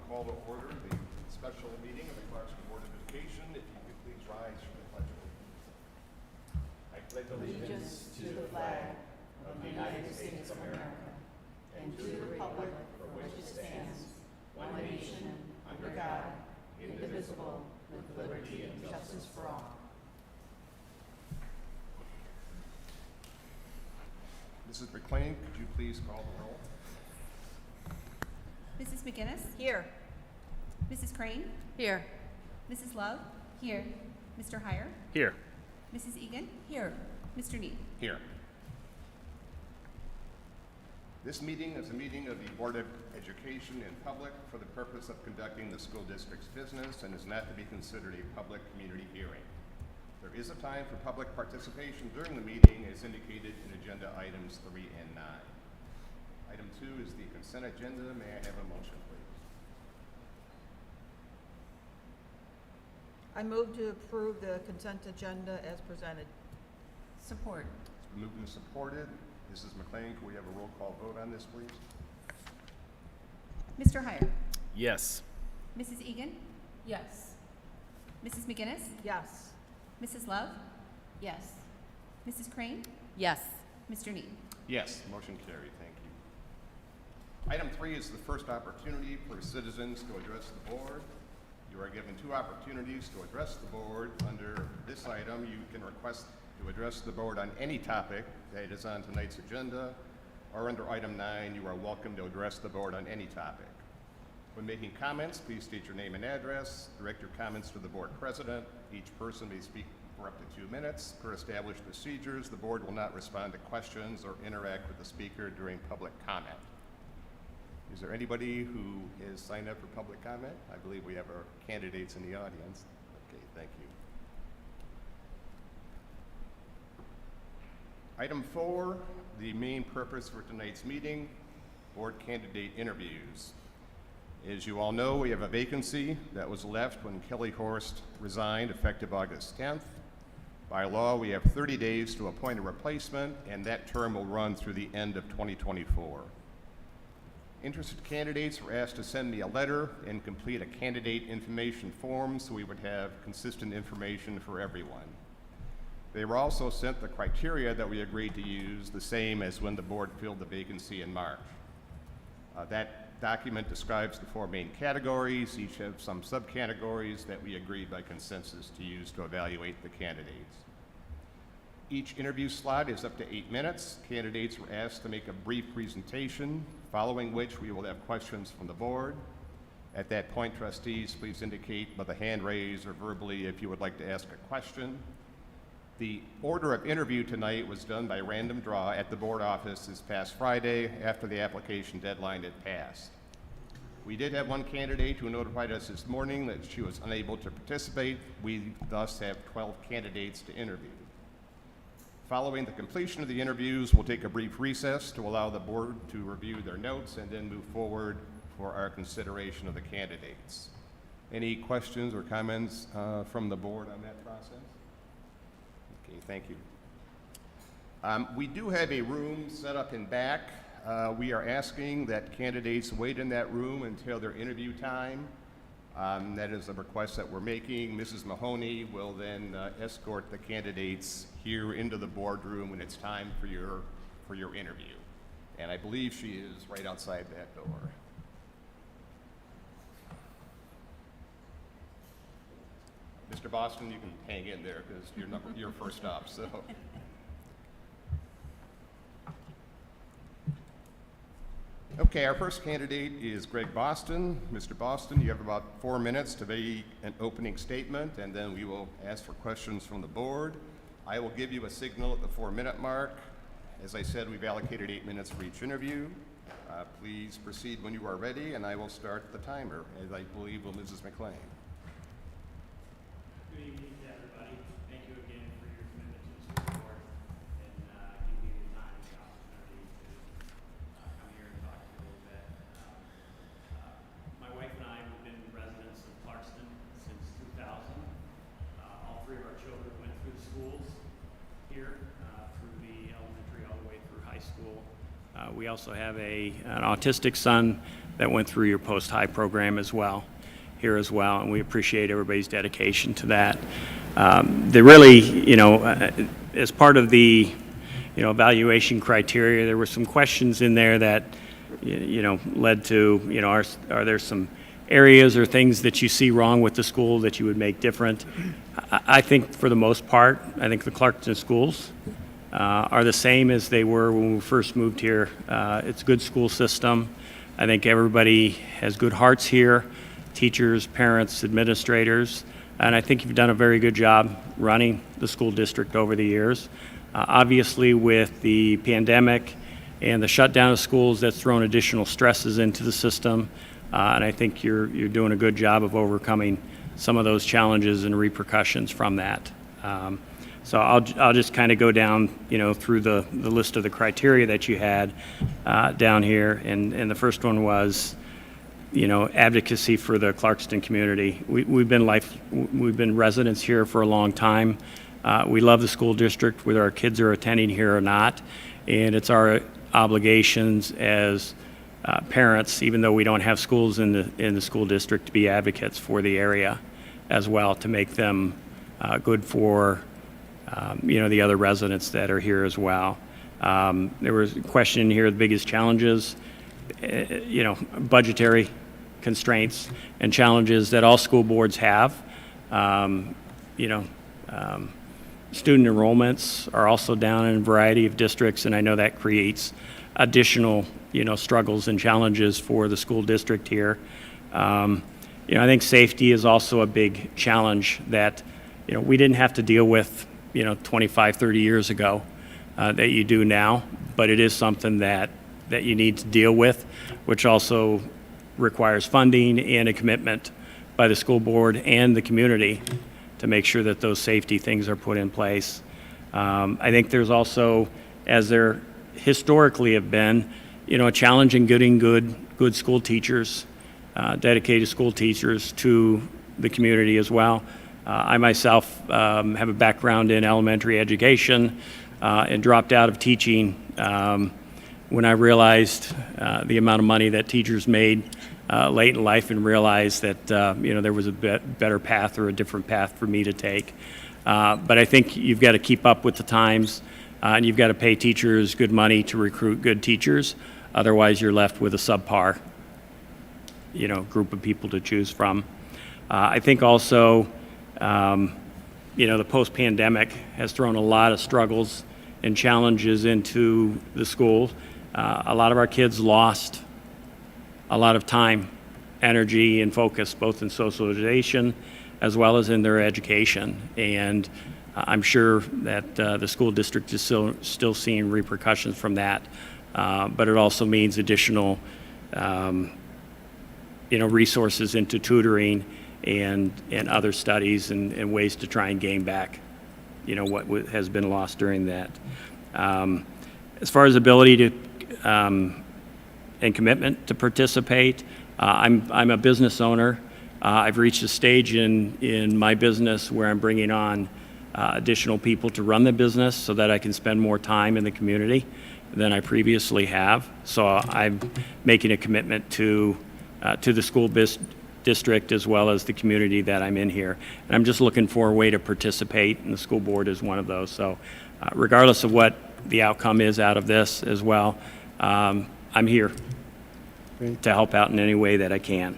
call to order the special meeting of the Clarkston Board of Education. If you could please rise for the pledge of allegiance. I pledge Allegiance to the flag of the United States of America and to the republic for which it stands, one nation, under God, indivisible, with liberty and justice for all. Mrs. McLean, could you please call the roll? Mrs. McGinnis? Here. Mrs. Crane? Here. Mrs. Love? Here. Mr. Heyer? Here. Mrs. Egan? Here. Mr. Need? Here. This meeting is a meeting of the Board of Education in public for the purpose of conducting the school district's business and is not to be considered a public community hearing. There is a time for public participation during the meeting as indicated in agenda items 3 and 9. Item 2 is the consent agenda. May I have a motion, please? I move to approve the consent agenda as presented. Support. It's been moved and supported. Mrs. McLean, can we have a roll call vote on this, please? Mr. Heyer? Yes. Mrs. Egan? Yes. Mrs. McGinnis? Yes. Mrs. Love? Yes. Mrs. Crane? Yes. Mr. Need? Yes, motion carried. Thank you. Item 3 is the first opportunity for citizens to address the board. You are given 2 opportunities to address the board. Under this item, you can request to address the board on any topic that is on tonight's agenda, or under item 9, you are welcome to address the board on any topic. When making comments, please state your name and address. Direct your comments to the board president. Each person may speak for up to 2 minutes. Per established procedures, the board will not respond to questions or interact with the speaker during public comment. Is there anybody who is signed up for public comment? I believe we have our candidates in the audience. Okay, thank you. Item 4, the main purpose for tonight's meeting, board candidate interviews. As you all know, we have a vacancy that was left when Kelly Horst resigned effective August 10th. By law, we have 30 days to appoint a replacement, and that term will run through the end of 2024. Interested candidates were asked to send me a letter and complete a candidate information form so we would have consistent information for everyone. They were also sent the criteria that we agreed to use, the same as when the board filled the vacancy in March. That document describes the 4 main categories. Each have some subcategories that we agreed by consensus to use to evaluate the candidates. Each interview slot is up to 8 minutes. Candidates were asked to make a brief presentation, following which we will have questions from the board. At that point, trustees, please indicate by the hand raise or verbally if you would like to ask a question. The order of interview tonight was done by random draw at the board office this past Friday after the application deadline had passed. We did have one candidate who notified us this morning that she was unable to participate. We thus have 12 candidates to interview. Following the completion of the interviews, we'll take a brief recess to allow the board to review their notes and then move forward for our consideration of the candidates. Any questions or comments from the board on that process? Okay, thank you. We do have a room set up in back. We are asking that candidates wait in that room until their interview time. That is a request that we're making. Mrs. Mahoney will then escort the candidates here into the boardroom when it's time for your interview. And I believe she is right outside that door. Mr. Boston, you can hang in there because you're first up. So, okay, our first candidate is Greg Boston. Mr. Boston, you have about 4 minutes to make an opening statement, and then we will ask for questions from the board. I will give you a signal at the 4-minute mark. As I said, we've allocated 8 minutes for each interview. Please proceed when you are ready, and I will start the timer, as I believe will Mrs. McLean. Good evening to everybody. Thank you again for your commitment to the school board and giving me the time and the opportunity to come here and talk to you a little bit. My wife and I have been residents of Clarkston since 2000. All 3 of our children went through the schools here, through the elementary all the way through high school. We also have an autistic son that went through your post-high program as well, here as well, and we appreciate everybody's dedication to that. They really, as part of the, evaluation criteria, there were some questions in there that, led to, are there some areas or things that you see wrong with the school that you would make different? I think for the most part, I think the Clarkston schools are the same as they were when we first moved here. It's a good school system. I think everybody has good hearts here, teachers, parents, administrators, and I think you've done a very good job running the school district over the years. Obviously, with the pandemic and the shutdown of schools, that's thrown additional stresses into the system, and I think you're doing a good job of overcoming some of those challenges and repercussions from that. So I'll just kind of go down, through the list of the criteria that you had down here, and the first one was, advocacy for the Clarkston community. We've been residents here for a long time. We love the school district, whether our kids are attending here or not, and it's our obligations as parents, even though we don't have schools in the school district, to be advocates for the area as well, to make them good for the other residents that are here as well. There was a question in here, the biggest challenges, budgetary constraints and challenges that all school boards have. Student enrollments are also down in a variety of districts, and I know that creates additional, struggles and challenges for the school district here. I think safety is also a big challenge that, we didn't have to deal with, 25, 30 years ago that you do now, but it is something that you need to deal with, which also requires funding and a commitment by the school board and the community to make sure that those safety things are put in place. I think there's also, as there historically have been, a challenge in getting good school teachers, dedicated school teachers to the community as well. I myself have a background in elementary education and dropped out of teaching when I realized the amount of money that teachers made late in life, and realized that there was a better path or a different path for me to take. But I think you've got to keep up with the times, and you've got to pay teachers good money to recruit good teachers. Otherwise, you're left with a subpar, group of people to choose from. I think also, the post-pandemic has thrown a lot of struggles and challenges into the schools. A lot of our kids lost a lot of time, energy, and focus, both in socialization as well as in their education. And I'm sure that the school district is still seeing repercussions from that. But it also means additional, resources into tutoring and other studies and ways to try and gain back, what has been lost during that. As far as ability to and commitment to participate, I'm a business owner. I've reached a stage in my business where I'm bringing on additional people to run the business so that I can spend more time in the community than I previously have. So I'm making a commitment to the school district as well as the community that I'm in here. And I'm just looking for a way to participate, and the school board is one of those. So regardless of what the outcome is out of this as well, I'm here to help out in any way that I can.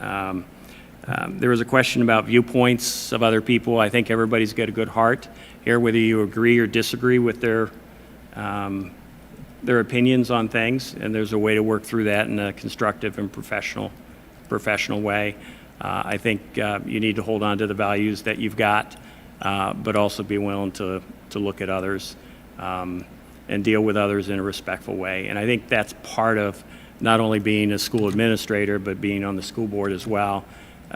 There was a question about viewpoints of other people. I think everybody's got a good heart here, whether you agree or disagree with their opinions on things, and there's a way to work through that in a constructive and professional way. I think you need to hold on to the values that you've got, but also be willing to look at others and deal with others in a respectful way. And I think that's part of not only being a school administrator, but being on the school board as well.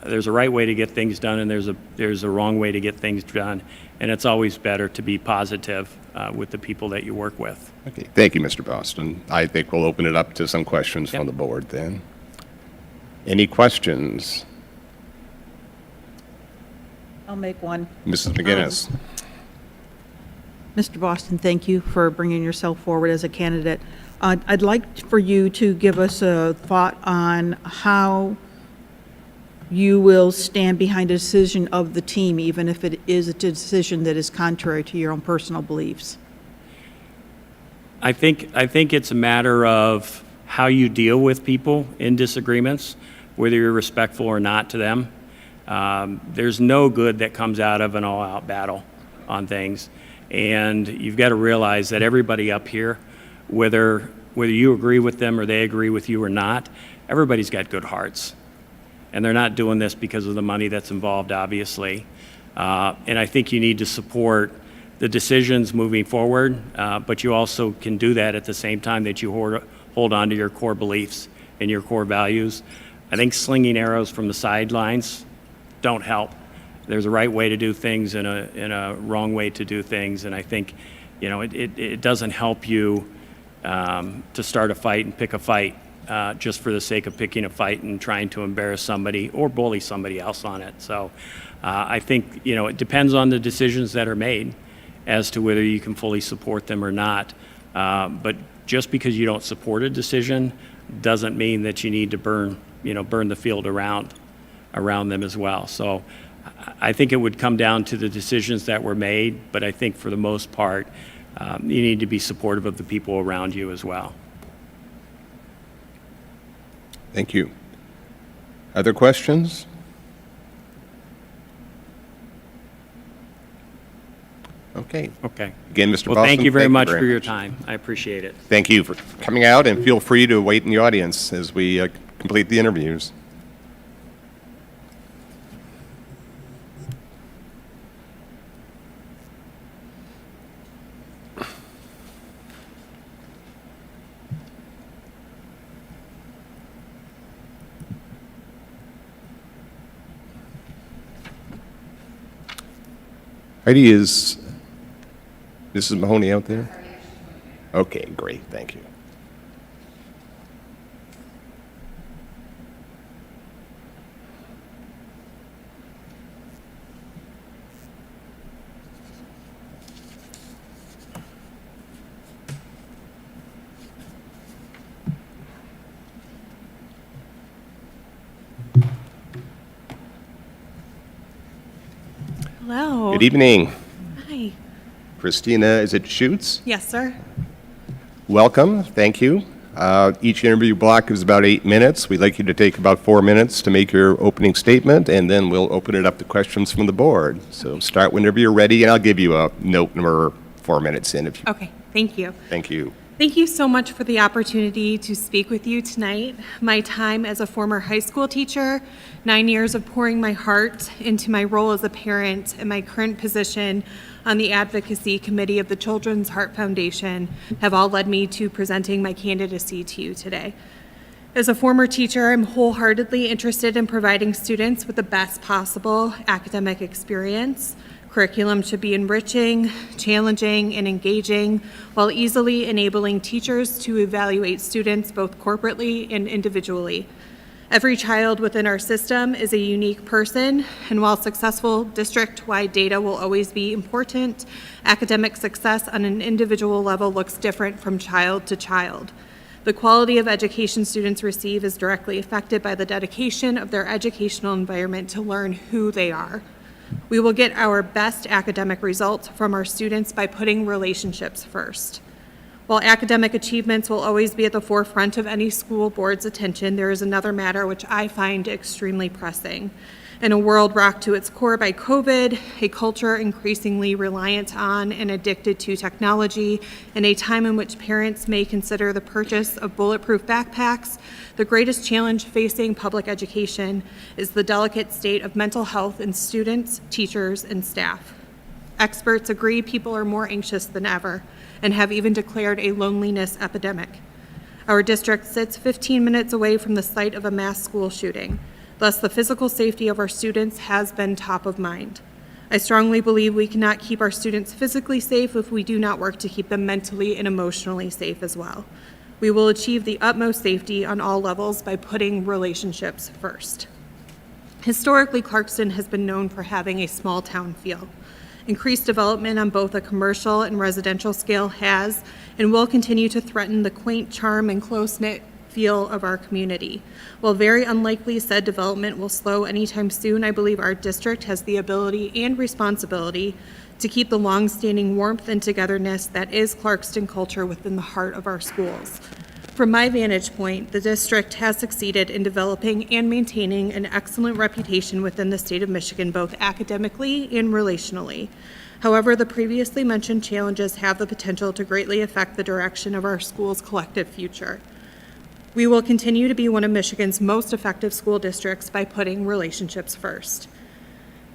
There's a right way to get things done, and there's a wrong way to get things done. And it's always better to be positive with the people that you work with. Okay, thank you, Mr. Boston. I think we'll open it up to some questions from the board then. Any questions? I'll make one. Mrs. McGinnis. Mr. Boston, thank you for bringing yourself forward as a candidate. I'd like for you to give us a thought on how you will stand behind a decision of the team, even if it is a decision that is contrary to your own personal beliefs. I think it's a matter of how you deal with people in disagreements, whether you're respectful or not to them. There's no good that comes out of an all-out battle on things. And you've got to realize that everybody up here, whether you agree with them or they agree with you or not, everybody's got good hearts. And they're not doing this because of the money that's involved, obviously. And I think you need to support the decisions moving forward, but you also can do that at the same time that you hold on to your core beliefs and your core values. I think slinging arrows from the sidelines don't help. There's a right way to do things and a wrong way to do things, and I think, it doesn't help you to start a fight and pick a fight just for the sake of picking a fight and trying to embarrass somebody or bully somebody else on it. So I think, it depends on the decisions that are made as to whether you can fully support them or not. But just because you don't support a decision doesn't mean that you need to burn the field around them as well. So I think it would come down to the decisions that were made, but I think for the most part, you need to be supportive of the people around you as well. Thank you. Other questions? Okay. Okay. Again, Mr. Well, Boston, thank you very much for your time. I appreciate it. Thank you for coming out, and feel free to wait in the audience as we complete the interviews. Heidi, is Mrs. Mahoney out there? Okay, great, thank you. Hello. Good evening. Hi. Christina, is it Schutz? Yes, sir. Welcome, thank you. Each interview block is about 8 minutes. We'd like you to take about 4 minutes to make your opening statement, and then we'll open it up to questions from the board. So start whenever you're ready, and I'll give you a note number 4 minutes in if you. Okay, thank you. Thank you. Thank you so much for the opportunity to speak with you tonight. My time as a former high school teacher, 9 years of pouring my heart into my role as a parent, and my current position on the advocacy committee of the Children's Heart Foundation have all led me to presenting my candidacy to you today. As a former teacher, I'm wholeheartedly interested in providing students with the best possible academic experience. Curriculum should be enriching, challenging, and engaging, while easily enabling teachers to evaluate students both corporately and individually. Every child within our system is a unique person, and while successful district-wide data will always be important, academic success on an individual level looks different from child to child. The quality of education students receive is directly affected by the dedication of their educational environment to learn who they are. We will get our best academic results from our students by putting relationships first. While academic achievements will always be at the forefront of any school board's attention, there is another matter which I find extremely pressing. In a world rocked to its core by COVID, a culture increasingly reliant on and addicted to technology, and a time in which parents may consider the purchase of bulletproof backpacks, the greatest challenge facing public education is the delicate state of mental health in students, teachers, and staff. Experts agree people are more anxious than ever and have even declared a loneliness epidemic. Our district sits 15 minutes away from the site of a mass school shooting. Thus, the physical safety of our students has been top of mind. I strongly believe we cannot keep our students physically safe if we do not work to keep them mentally and emotionally safe as well. We will achieve the utmost safety on all levels by putting relationships first. Historically, Clarkston has been known for having a small town feel. Increased development on both a commercial and residential scale has and will continue to threaten the quaint charm and close-knit feel of our community. While very unlikely said development will slow anytime soon, I believe our district has the ability and responsibility to keep the long-standing warmth and togetherness that is Clarkston culture within the heart of our schools. From my vantage point, the district has succeeded in developing and maintaining an excellent reputation within the state of Michigan, both academically and relationally. However, the previously mentioned challenges have the potential to greatly affect the direction of our school's collective future. We will continue to be one of Michigan's most effective school districts by putting relationships first.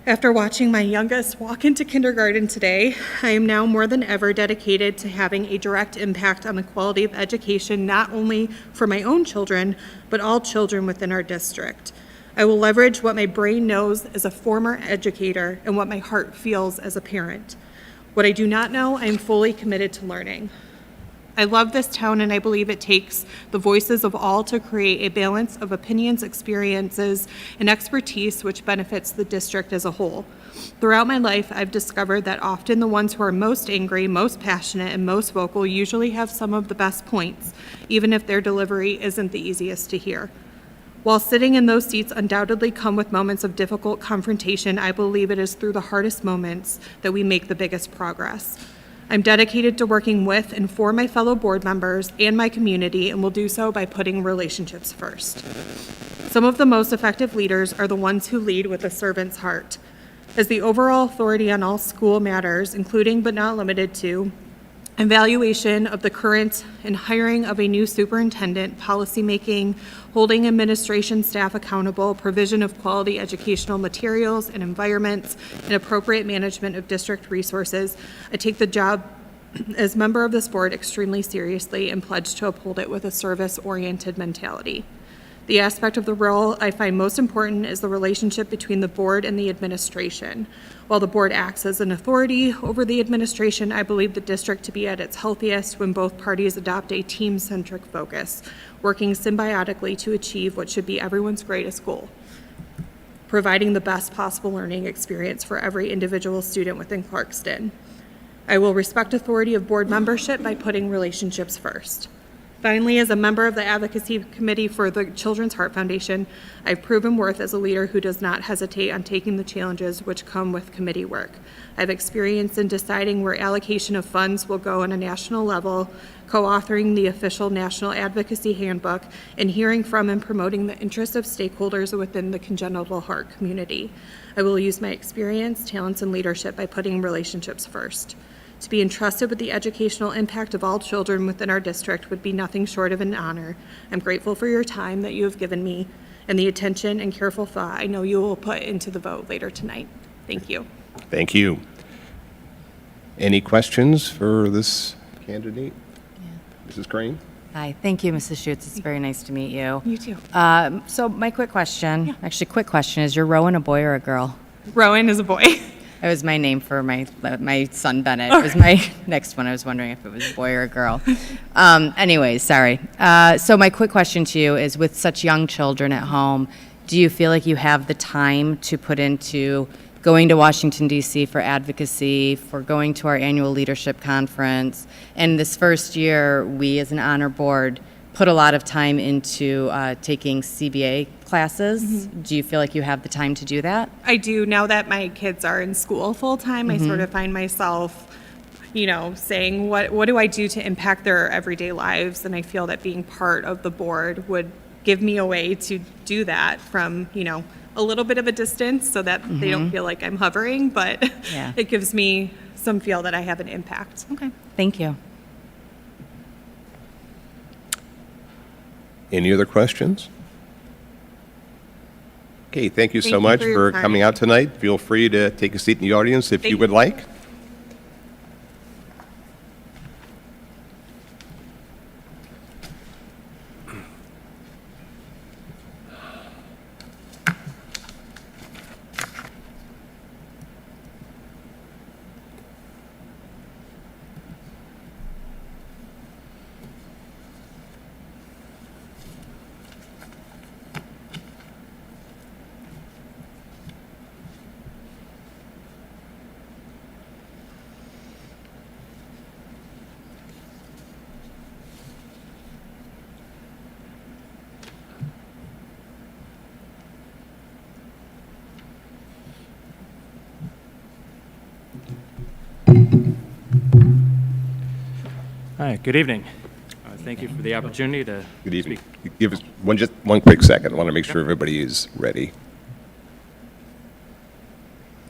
After watching my youngest walk into kindergarten today, I am now more than ever dedicated to having a direct impact on the quality of education, not only for my own children, but all children within our district. I will leverage what my brain knows as a former educator and what my heart feels as a parent. What I do not know, I am fully committed to learning. I love this town, and I believe it takes the voices of all to create a balance of opinions, experiences, and expertise which benefits the district as a whole. Throughout my life, I've discovered that often the ones who are most angry, most passionate, and most vocal usually have some of the best points, even if their delivery isn't the easiest to hear. While sitting in those seats undoubtedly come with moments of difficult confrontation, I believe it is through the hardest moments that we make the biggest progress. I'm dedicated to working with and for my fellow board members and my community, and will do so by putting relationships first. Some of the most effective leaders are the ones who lead with a servant's heart. As the overall authority on all school matters, including but not limited to evaluation of the current and hiring of a new superintendent, policymaking, holding administration staff accountable, provision of quality educational materials and environments, and appropriate management of district resources, I take the job as member of this board extremely seriously and pledge to uphold it with a service-oriented mentality. The aspect of the role I find most important is the relationship between the board and the administration. While the board acts as an authority over the administration, I believe the district to be at its healthiest when both parties adopt a team-centric focus, working symbiotically to achieve what should be everyone's greatest goal: providing the best possible learning experience for every individual student within Clarkston. I will respect authority of board membership by putting relationships first. Finally, as a member of the Advocacy Committee for the Children's Heart Foundation, I've proven worth as a leader who does not hesitate on taking the challenges which come with committee work. I've experience in deciding where allocation of funds will go on a national level, co-authoring the official National Advocacy Handbook, and hearing from and promoting the interests of stakeholders within the congenital heart community. I will use my experience, talents, and leadership by putting relationships first. To be entrusted with the educational impact of all children within our district would be nothing short of an honor. I'm grateful for your time that you have given me and the attention and careful thought I know you will put into the vote later tonight. Thank you. Thank you. Any questions for this candidate? Mrs. Crane? Hi, thank you, Mrs. Schutz. It's very nice to meet you. You too. So my quick question, quick question, is your Rowan a boy or a girl? Rowan is a boy. It was my name for my son Bennett. It was my next one. I was wondering if it was a boy or a girl. Anyways, sorry. So my quick question to you is, with such young children at home, do you feel like you have the time to put into going to Washington, D.C. for advocacy, for going to our annual leadership conference? And this first year, we as an honor board put a lot of time into taking CBA classes. Mm-hmm. Do you feel like you have the time to do that? I do. Now that my kids are in school full-time, I sort of find myself, saying, what do I do to impact their everyday lives? And I feel that being part of the board would give me a way to do that from, a little bit of a distance so that they don't feel like I'm hovering, but it gives me some feel that I have an impact. Okay, thank you. Any other questions? Okay, thank you so Thank you much for your for coming time. out tonight. Feel free to take a seat in the audience if Thank you you. would like. Hi, good evening. Thank you for the opportunity to Good evening. speak. Give us just one quick second. I want to make sure everybody is ready.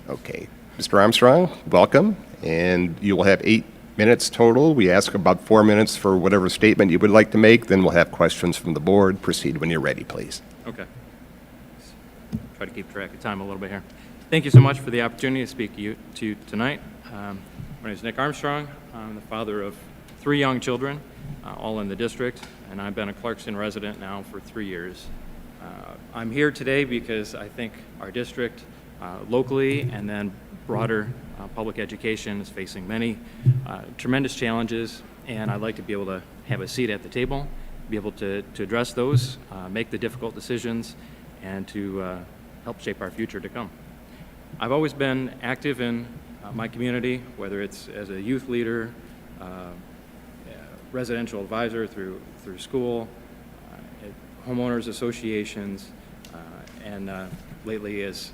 Okay. Mr. Armstrong, welcome. And you will have 8 minutes total. We ask about 4 minutes for whatever statement you would like to make. Then we'll have questions from the board. Proceed when you're ready, please. Okay. Try to keep track of time a little bit here. Thank you so much for the opportunity to speak to you tonight. My name is Nick Armstrong. I'm the father of 3 young children, all in the district, and I've been a Clarkston resident now for 3 years. I'm here today because I think our district, locally and then broader public education, is facing many tremendous challenges, and I'd like to be able to have a seat at the table, be able to address those, make the difficult decisions, and to help shape our future to come. I've always been active in my community, whether it's as a youth leader, residential advisor through school, at homeowners associations, and lately as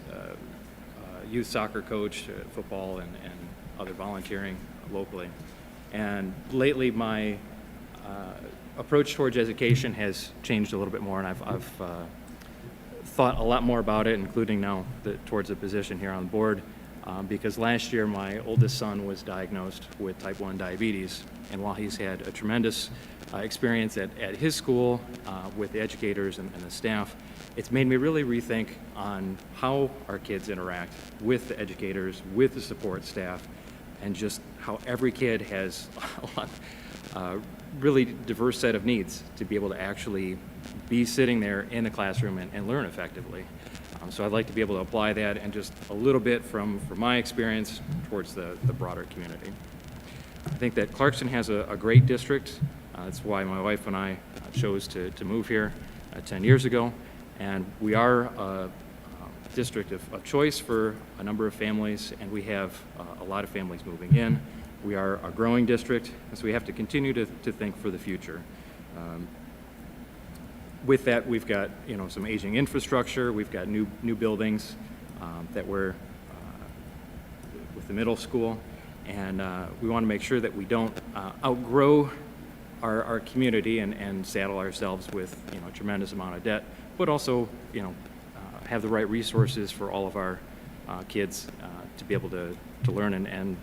youth soccer coach, football, and other volunteering locally. And lately my approach towards education has changed a little bit more, and I've thought a lot more about it, including now towards the position here on the board, because last year my oldest son was diagnosed with type 1 diabetes, and while he's had a tremendous experience at his school with the educators and the staff, it's made me really rethink on how our kids interact with the educators, with the support staff, and just how every kid has a really diverse set of needs to be able to actually be sitting there in the classroom and learn effectively. So I'd like to be able to apply that and just a little bit from my experience towards the broader community. I think that Clarkston has a great district. That's why my wife and I chose to move here 10 years ago. And we are a district of choice for a number of families, and we have a lot of families moving in. We are a growing district, and so we have to continue to think for the future. With that, we've got some aging infrastructure. We've got new buildings that we're with the middle school, and we want to make sure that we don't outgrow our community and saddle ourselves with a tremendous amount of debt, but also have the right resources for all of our kids to be able to learn and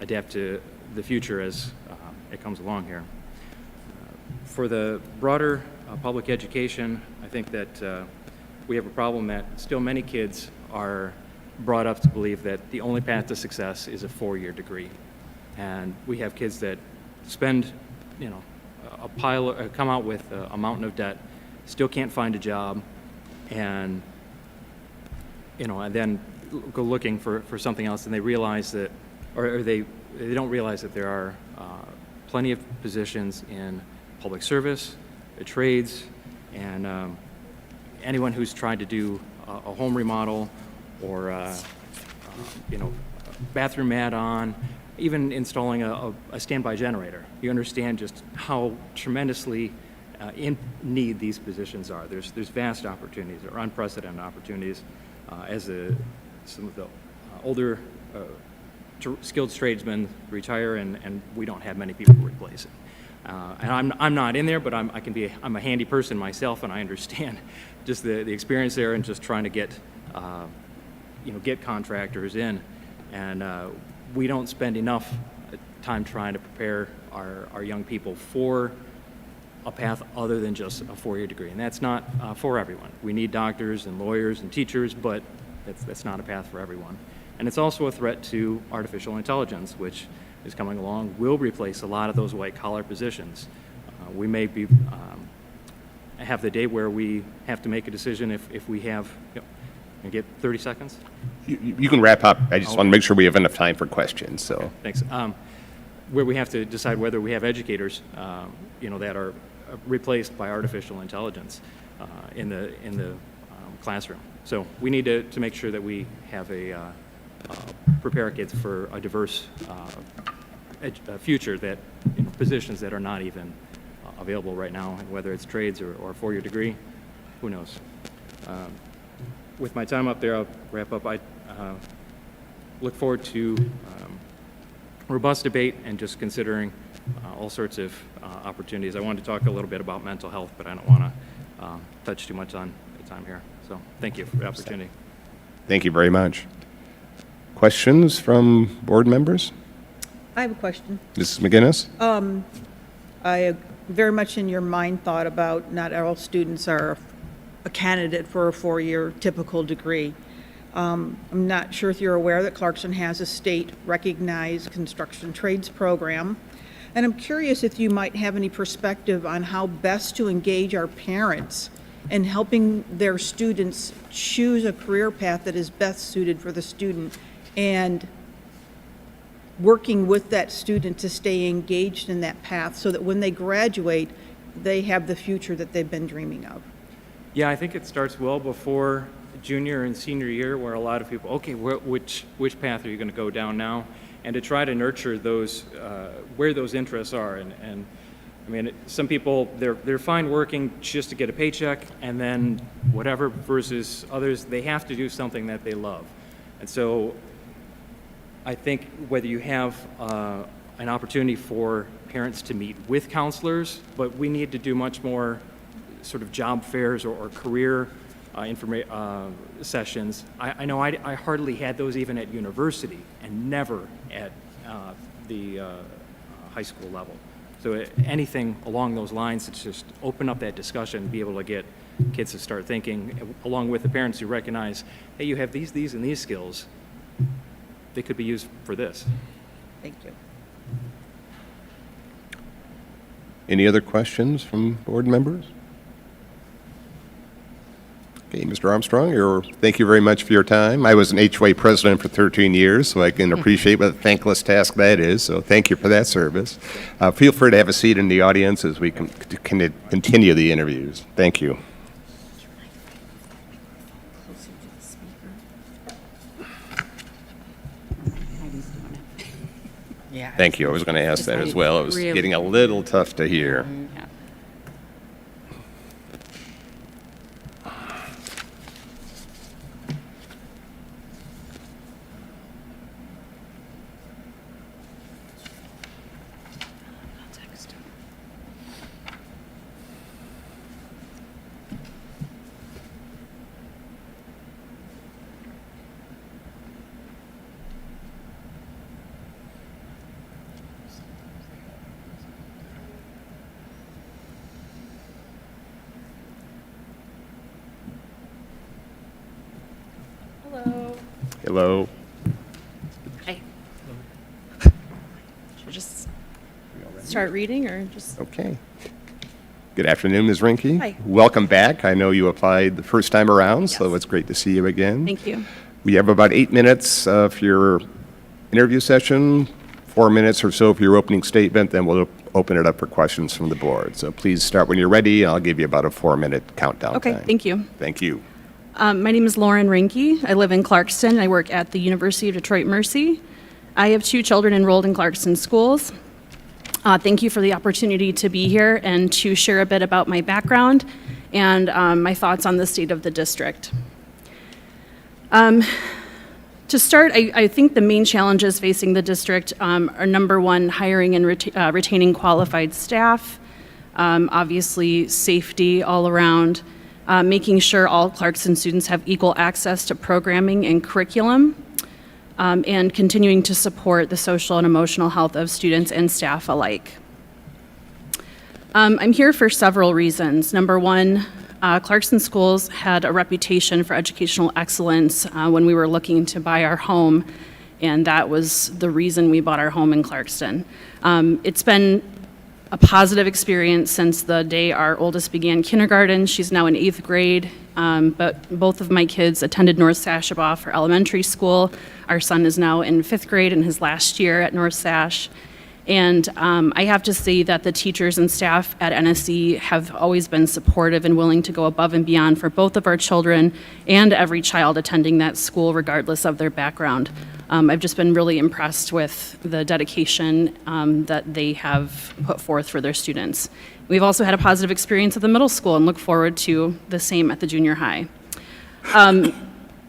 adapt to the future as it comes along here. For the broader public education, I think that we have a problem that still many kids are brought up to believe that the only path to success is a 4-year degree. And we have kids that spend, come out with a mountain of debt, still can't find a job, and then go looking for something else, and they realize that, or they don't realize that there are plenty of positions in public service, the trades, and anyone who's tried to do a home remodel or bathroom add-on, even installing a standby generator. You understand just how tremendously in need these positions are. There's vast opportunities, or unprecedented opportunities, as some of the older skilled tradesmen retire, and we don't have many people to replace it. And I'm not in there, but I'm a handy person myself, and I understand just the experience there, and just trying to get contractors in, and we don't spend enough time trying to prepare our young people for a path other than just a 4-year degree, and that's not for everyone. We need doctors and lawyers and teachers, but that's not a path for everyone. And it's also a threat to artificial intelligence, which is coming along, will replace a lot of those white-collar positions. We may be have the day where we have to make a decision if we have, can I get 30 seconds? You can wrap up. I just want to make sure we have enough time for questions. So okay, thanks. Where we have to decide whether we have educators, that are replaced by artificial intelligence in the classroom. So we need to make sure that we have prepare our kids for a diverse future, that positions that are not even available right now, and whether it's trades or a 4-year degree, who knows. With my time up there, I'll wrap up. I look forward to robust debate and just considering all sorts of opportunities. I wanted to talk a little bit about mental health, but I don't want to touch too much on the time here. So thank you for the opportunity. Thank you very much. Questions from board members? I have a question. Mrs. McGinnis? I very much in your mind thought about not all students are a candidate for a 4-year typical degree. I'm not sure if you're aware that Clarkston has a state-recognized construction trades program. And I'm curious if you might have any perspective on how best to engage our parents in helping their students choose a career path that is best suited for the student, and working with that student to stay engaged in that path so that when they graduate, they have the future that they've been dreaming of. Yeah, I think it starts well before junior and senior year, where a lot of people, okay, which path are you going to go down now? And to try to nurture those, where those interests are. And I mean, some people, they're fine working just to get a paycheck and then whatever, versus others, they have to do something that they love. And so I think whether you have an opportunity for parents to meet with counselors, but we need to do much more sort of job fairs or career sessions. I know I hardly had those even at university, and never at the high school level. So anything along those lines to just open up that discussion, be able to get kids to start thinking, along with the parents who recognize, hey, you have these, and these skills. They could be used for this. Thank you. Any other questions from board members? Okay, Mr. Armstrong, thank you very much for your time. I was an HOA president for 13 years, so I can appreciate what a thankless task that is, so thank you for that service. Feel free to have a seat in the audience as we can continue the interviews. Thank you. Yeah. Thank you. I was going to ask that as well. It was Really? getting a little tough to hear. Yeah. Hello. Hi. Should we just start reading or just? Okay. Good afternoon, Ms. Rinke. Hi. Welcome back. I know you applied the first time around, so Yes. it's great to see you again. Thank you. We have about 8 minutes for your interview session, 4 minutes or so for your opening statement, then we'll open it up for questions from the board. So please start when you're ready. I'll give you about a 4-minute countdown Okay, time. thank you. Thank you. My name is Lauren Rinke. I live in Clarkston. I work at the University of Detroit Mercy. I have 2 children enrolled in Clarkston schools. Thank you for the opportunity to be here and to share a bit about my background and my thoughts on the state of the district. To start, I think the main challenges facing the district are, number one, hiring and retaining qualified staff, obviously safety all around, making sure all Clarkston students have equal access to programming and curriculum, and continuing to support the social and emotional health of students and staff alike. I'm here for several reasons. Number one, Clarkston Schools had a reputation for educational excellence when we were looking to buy our home, and that was the reason we bought our home in Clarkston. It's been a positive experience since the day our oldest began kindergarten. She's now in 8th grade, but both of my kids attended North Sashabaw for elementary school. Our son is now in 5th grade in his last year at North Sash. And I have to say that the teachers and staff at NSE have always been supportive and willing to go above and beyond for both of our children and every child attending that school, regardless of their background. I've just been really impressed with the dedication that they have put forth for their students. We've also had a positive experience at the middle school and look forward to the same at the junior high.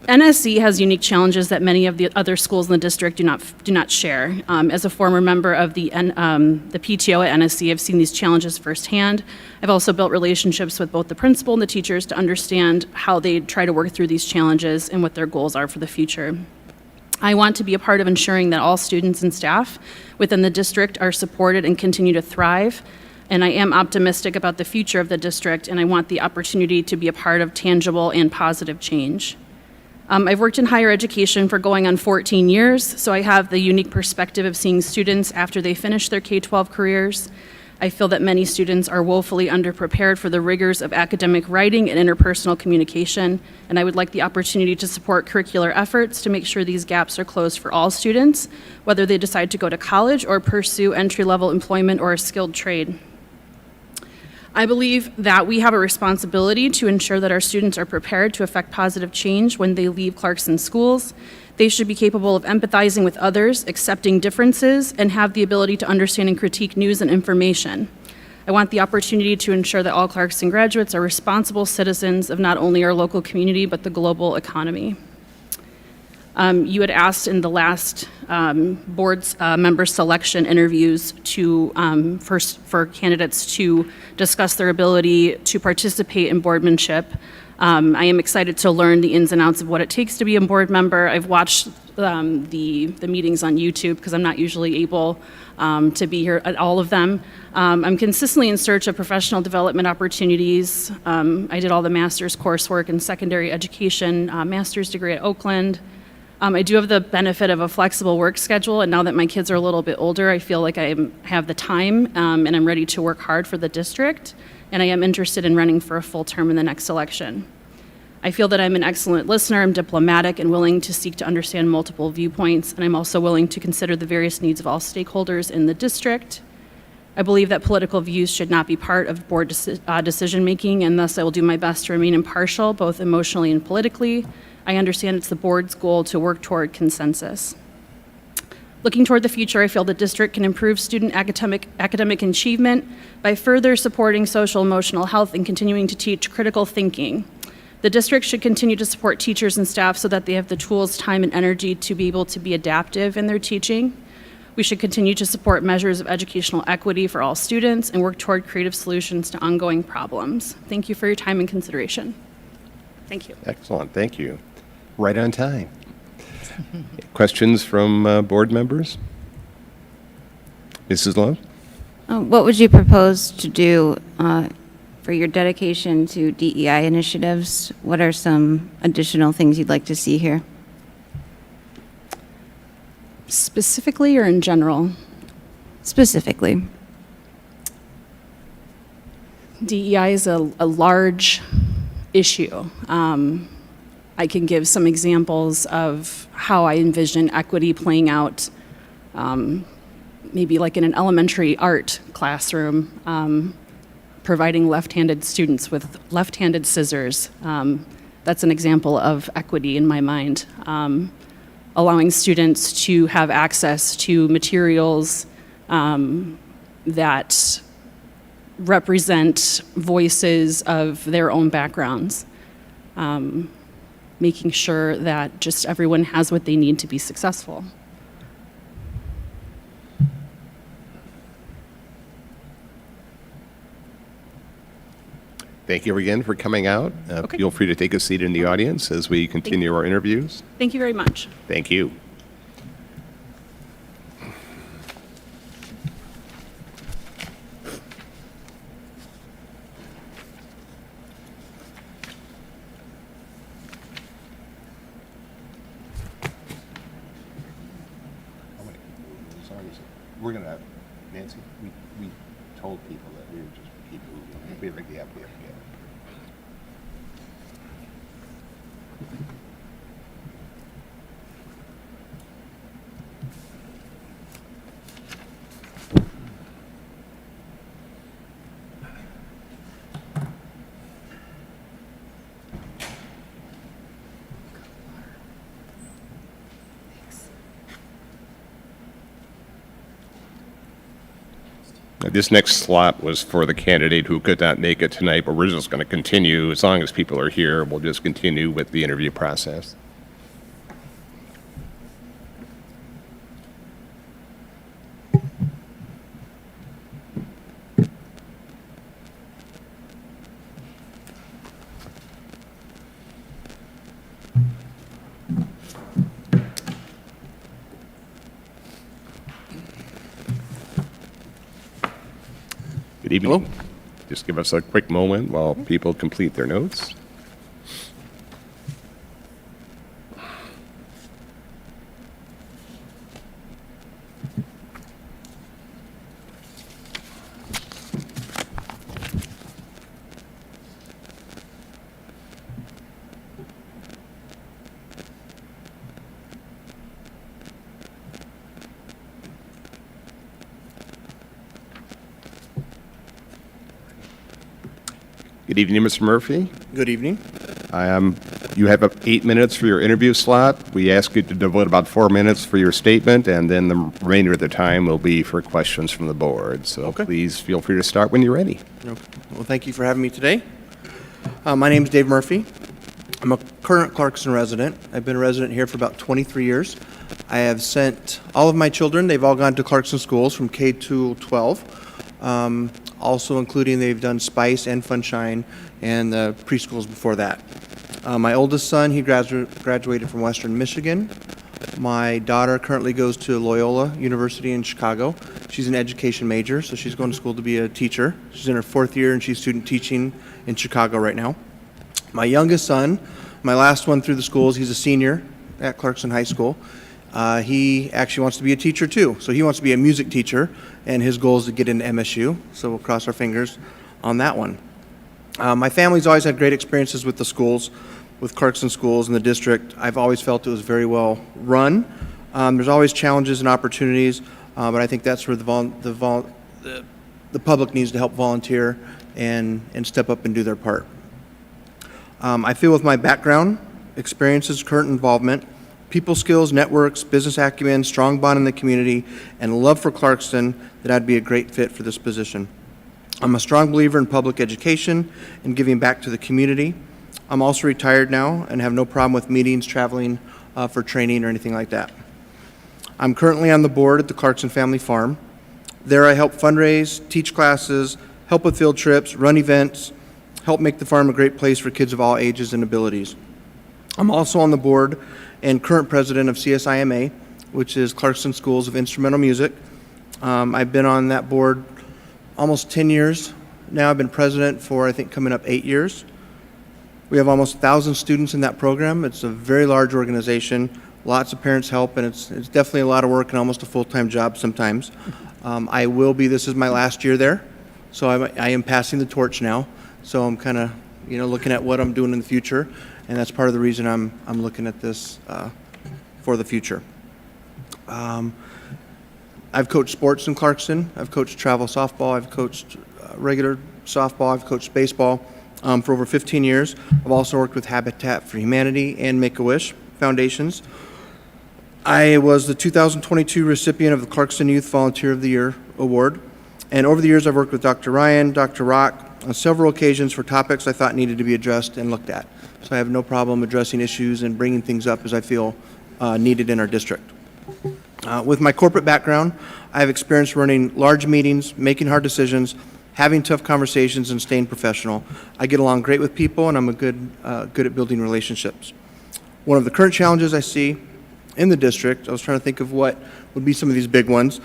NSC has unique challenges that many of the other schools in the district do not share. As a former member of the PTO at NSC, I've seen these challenges firsthand. I've also built relationships with both the principal and the teachers to understand how they try to work through these challenges and what their goals are for the future. I want to be a part of ensuring that all students and staff within the district are supported and continue to thrive. And I am optimistic about the future of the district, and I want the opportunity to be a part of tangible and positive change. I've worked in higher education for going on 14 years, so I have the unique perspective of seeing students after they finish their K-12 careers. I feel that many students are woefully underprepared for the rigors of academic writing and interpersonal communication, and I would like the opportunity to support curricular efforts to make sure these gaps are closed for all students, whether they decide to go to college or pursue entry-level employment or a skilled trade. I believe that we have a responsibility to ensure that our students are prepared to affect positive change when they leave Clarkston schools. They should be capable of empathizing with others, accepting differences, and have the ability to understand and critique news and information. I want the opportunity to ensure that all Clarkston graduates are responsible citizens of not only our local community, but the global economy. You had asked in the last board's member selection interviews for candidates to discuss their ability to participate in boardmanship. I am excited to learn the ins and outs of what it takes to be a board member. I've watched the meetings on YouTube because I'm not usually able to be here at all of them. I'm consistently in search of professional development opportunities. I did all the master's coursework in secondary education, master's degree at Oakland. I do have the benefit of a flexible work schedule, and now that my kids are a little bit older, I feel like I have the time and I'm ready to work hard for the district, and I am interested in running for a full term in the next election. I feel that I'm an excellent listener, I'm diplomatic and willing to seek to understand multiple viewpoints, and I'm also willing to consider the various needs of all stakeholders in the district. I believe that political views should not be part of board decision-making, and thus I will do my best to remain impartial, both emotionally and politically. I understand it's the board's goal to work toward consensus. Looking toward the future, I feel the district can improve student academic achievement by further supporting social emotional health and continuing to teach critical thinking. The district should continue to support teachers and staff so that they have the tools, time, and energy to be able to be adaptive in their teaching. We should continue to support measures of educational equity for all students and work toward creative solutions to ongoing problems. Thank you for your time and consideration. Thank you. Excellent, thank you. Right on time. Questions from board members? Mrs. Love? What would you propose to do for your dedication to DEI initiatives? What are some additional things you'd like to see here? Specifically or in general? Specifically. DEI is a large issue. I can give some examples of how I envision equity playing out, maybe like in an elementary art classroom, providing left-handed students with left-handed scissors. That's an example of equity in my mind. Allowing students to have access to materials that represent voices of their own backgrounds. Making sure that just everyone has what they need to be successful. Thank you again for coming out. Okay. Feel free to take a seat in the audience as we continue our interviews. Thank you very much. Thank you. We're going to have, Nancy, we told people that we would just keep moving. We have a gap. This next slot was for the candidate who could not make it tonight, but we're just going to continue. As long as people are here, we'll just continue with the interview process. Good evening. Just give us a quick moment while people complete their notes. Good evening, Mr. Murphy. Good evening. You have 8 minutes for your interview slot. We ask you to devote about 4 minutes for your statement, and then the remainder of the time will be for questions from the board. So Okay. please feel free to start when you're ready. Okay. Well, thank you for having me today. My name is Dave Murphy. I'm a current Clarkston resident. I've been a resident here for about 23 years. I have sent all of my children, they've all gone to Clarkston schools from K to 12. Also including they've done Spice and Funshine and the preschools before that. My oldest son, he graduated from Western Michigan. My daughter currently goes to Loyola University in Chicago. She's an education major, so she's going to school to be a teacher. She's in her 4th year and she's student teaching in Chicago right now. My youngest son, my last one through the schools, he's a senior at Clarkston High School. He actually wants to be a teacher too. So he wants to be a music teacher, and his goal is to get into MSU. So we'll cross our fingers on that one. My family's always had great experiences with the schools, with Clarkston schools and the district. I've always felt it was very well run. There's always challenges and opportunities, but I think that's where the public needs to help volunteer and step up and do their part. I feel with my background, experiences, current involvement, people skills, networks, business acumen, strong bond in the community, and love for Clarkston that I'd be a great fit for this position. I'm a strong believer in public education and giving back to the community. I'm also retired now and have no problem with meetings, traveling for training or anything like that. I'm currently on the board at the Clarkston Family Farm. There I help fundraise, teach classes, help with field trips, run events, help make the farm a great place for kids of all ages and abilities. I'm also on the board and current president of CSIMA, which is Clarkston Schools of Instrumental Music. I've been on that board almost 10 years. Now I've been president for, I think, coming up 8 years. We have almost 1,000 students in that program. It's a very large organization. Lots of parents help, and it's definitely a lot of work and almost a full-time job sometimes. This is my last year there, so I am passing the torch now. So I'm kind of, looking at what I'm doing in the future, and that's part of the reason I'm looking at this for the future. I've coached sports in Clarkston. I've coached travel softball. I've coached regular softball. I've coached baseball for over 15 years. I've also worked with Habitat for Humanity and Make-A-Wish Foundations. I was the 2022 recipient of the Clarkston Youth Volunteer of the Year Award. And over the years, I've worked with Dr. Ryan, Dr. Rock on several occasions for topics I thought needed to be addressed and looked at. So I have no problem addressing issues and bringing things up as I feel needed in our district. With my corporate background, I have experience running large meetings, making hard decisions, having tough conversations, and staying professional. I get along great with people, and I'm good at building relationships. One of the current challenges I see in the district, I was trying to think of what would be some of these big ones.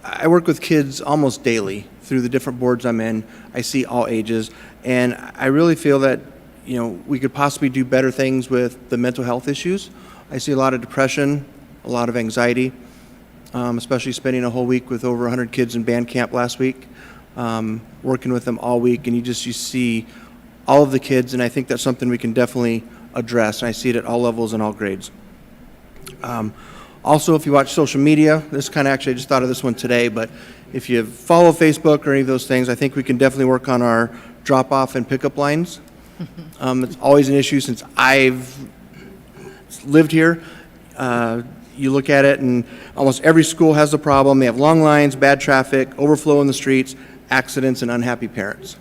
I work with kids almost daily through the different boards I'm in. I see all ages, and I really feel that we could possibly do better things with the mental health issues. I see a lot of depression, a lot of anxiety, especially spending a whole week with over 100 kids in band camp last week, working with them all week, and you see all of the kids, and I think that's something we can definitely address, and I see it at all levels and all grades. Also, if you watch social media, I just thought of this one today, but if you follow Facebook or any of those things, I think we can definitely work on our drop-off and pickup lines. It's always an issue since I've lived here. You look at it, and almost every school has a problem. They have long lines, bad traffic, overflow in the streets, accidents, and unhappy parents.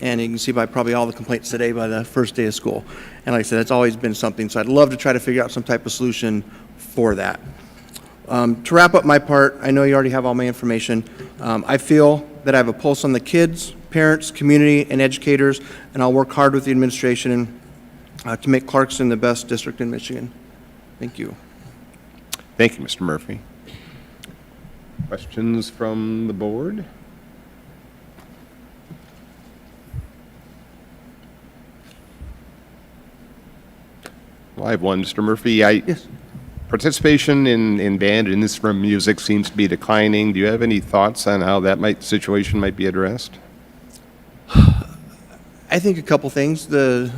And you can see by probably all the complaints today by the first day of school. And like I said, it's always been something, so I'd love to try to figure out some type of solution for that. To wrap up my part, I know you already have all my information. I feel that I have a pulse on the kids, parents, community, and educators, and I'll work hard with the administration to make Clarkston the best district in Michigan. Thank you. Thank you, Mr. Murphy. Questions from the board? I have one, Mr. Murphy. Yes. Participation in band and instrument music seems to be declining. Do you have any thoughts on how that situation might be addressed? I think a couple things. The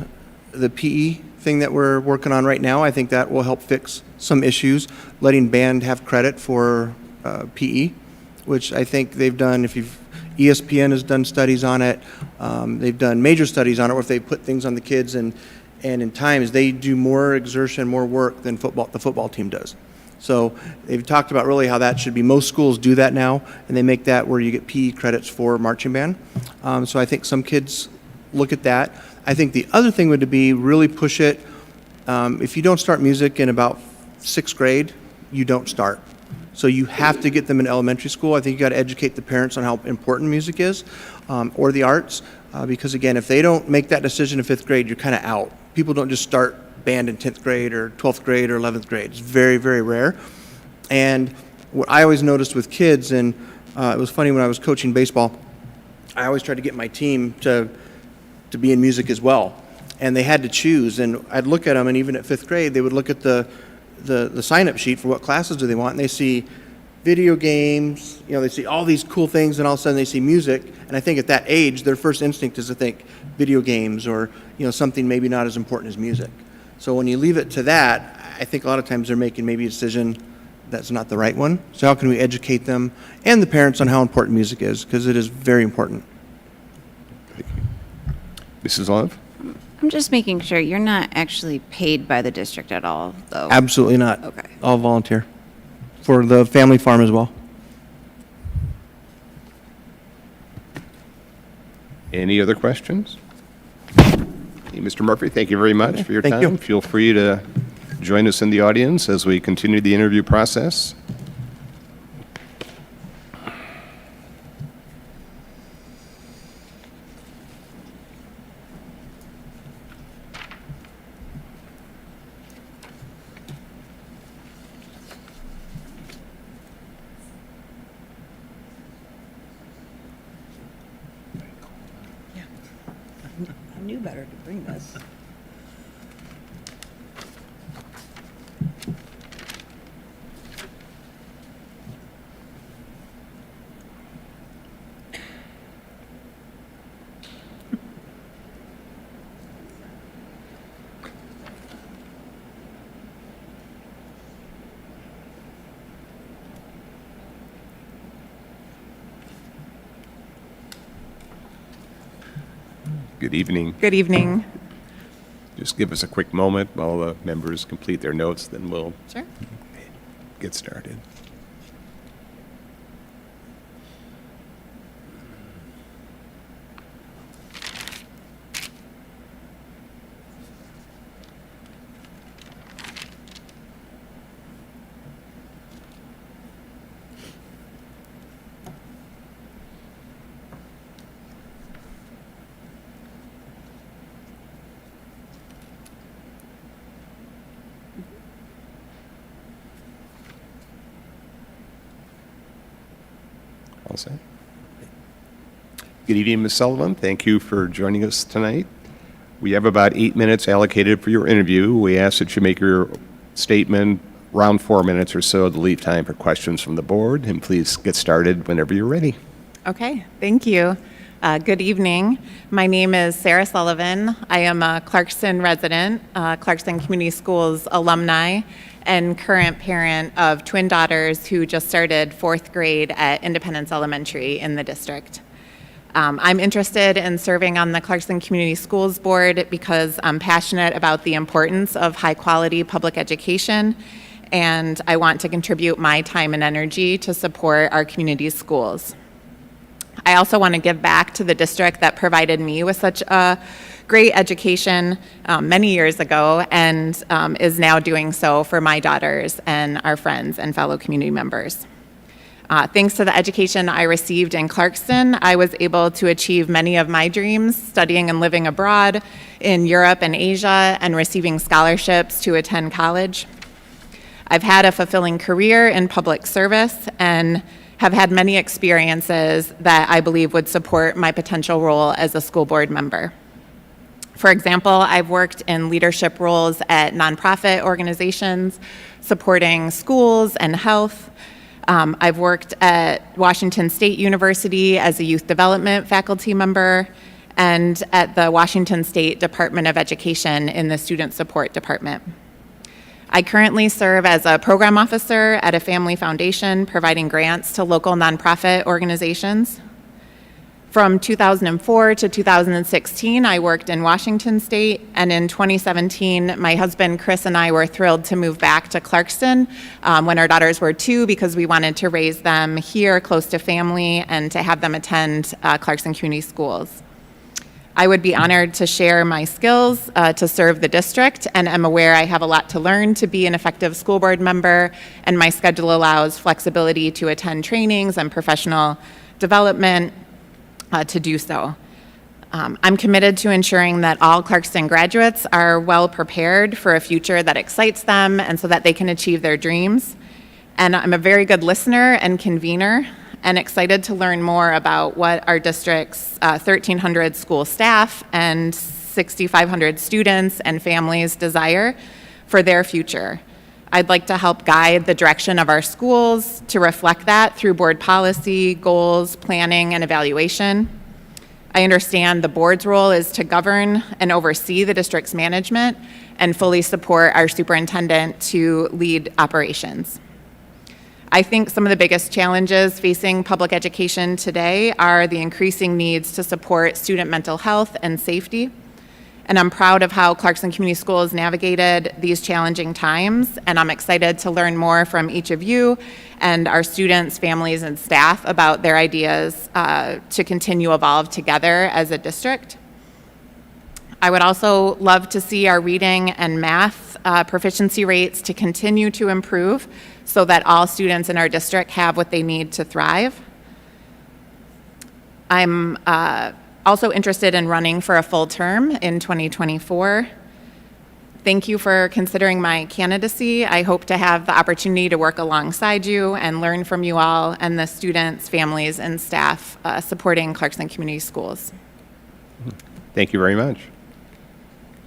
PE thing that we're working on right now, I think that will help fix some issues. Letting band have credit for PE, which I think they've done. ESPN has done studies on it. They've done major studies on it, where if they put things on the kids and in times they do more exertion, more work than the football team does. So they've talked about really how that should be. Most schools do that now, and they make that where you get PE credits for marching band. So I think some kids look at that. I think the other thing would be really push it. If you don't start music in about 6th grade, you don't start. So you have to get them in elementary school. I think you got to educate the parents on how important music is, or the arts, because again, if they don't make that decision in 5th grade, you're kind of out. People don't just start band in 10th grade or 12th grade or 11th grade. It's very, very rare. And what I always noticed with kids, and it was funny when I was coaching baseball, I always tried to get my team to be in music as well. And they had to choose, and I'd look at them, and even at 5th grade, they would look at the sign-up sheet for what classes do they want, and they see video games, they see all these cool things, and all of a sudden they see music. And I think at that age, their first instinct is to think video games or something maybe not as important as music. So when you leave it to that, I think a lot of times they're making maybe a decision that's not the right one. So how can we educate them and the parents on how important music is, because it is very important. Mrs. Love? I'm just making sure you're not actually paid by the district at all, though. Absolutely not. Okay. All volunteer for the family farm as well. Any other questions? Hey, Mr. Murphy, thank you very much for your Thank time. you. Feel free to join us in the audience as we continue the interview process. I knew better to bring this. Good evening. Good evening. Just give us a quick moment while the members complete their notes, then we'll Sure. get started. All set. Good evening, Ms. Sullivan. Thank you for joining us tonight. We have about 8 minutes allocated for your interview. We ask that you make your statement around 4 minutes or so to leave time for questions from the board, and please get started whenever you're ready. Okay, thank you. Good evening. My name is Sarah Sullivan. I am a Clarkston resident, Clarkston Community Schools alumni, and current parent of twin daughters who just started 4th grade at Independence Elementary in the district. I'm interested in serving on the Clarkston Community Schools Board because I'm passionate about the importance of high-quality public education, and I want to contribute my time and energy to support our community schools. I also want to give back to the district that provided me with such a great education many years ago and is now doing so for my daughters and our friends and fellow community members. Thanks to the education I received in Clarkston, I was able to achieve many of my dreams, studying and living abroad in Europe and Asia and receiving scholarships to attend college. I've had a fulfilling career in public service and have had many experiences that I believe would support my potential role as a school board member. For example, I've worked in leadership roles at nonprofit organizations supporting schools and health. I've worked at Washington State University as a youth development faculty member and at the Washington State Department of Education in the Student Support Department. I currently serve as a program officer at a family foundation providing grants to local nonprofit organizations. From 2004 to 2016, I worked in Washington State, and in 2017, my husband Chris and I were thrilled to move back to Clarkston when our daughters were 2 because we wanted to raise them here close to family and to have them attend Clarkston Community Schools. I would be honored to share my skills to serve the district, and am aware I have a lot to learn to be an effective school board member, and my schedule allows flexibility to attend trainings and professional development to do so. I'm committed to ensuring that all Clarkston graduates are well prepared for a future that excites them and so that they can achieve their dreams. And I'm a very good listener and convener, and excited to learn more about what our district's 1,300 school staff and 6,500 students and families desire for their future. I'd like to help guide the direction of our schools to reflect that through board policy, goals, planning, and evaluation. I understand the board's role is to govern and oversee the district's management and fully support our superintendent to lead operations. I think some of the biggest challenges facing public education today are the increasing needs to support student mental health and safety. And I'm proud of how Clarkston Community Schools navigated these challenging times, and I'm excited to learn more from each of you and our students, families, and staff about their ideas to continue evolve together as a district. I would also love to see our reading and math proficiency rates to continue to improve so that all students in our district have what they need to thrive. I'm also interested in running for a full term in 2024. Thank you for considering my candidacy. I hope to have the opportunity to work alongside you and learn from you all and the students, families, and staff supporting Clarkston Community Schools. Thank you very much.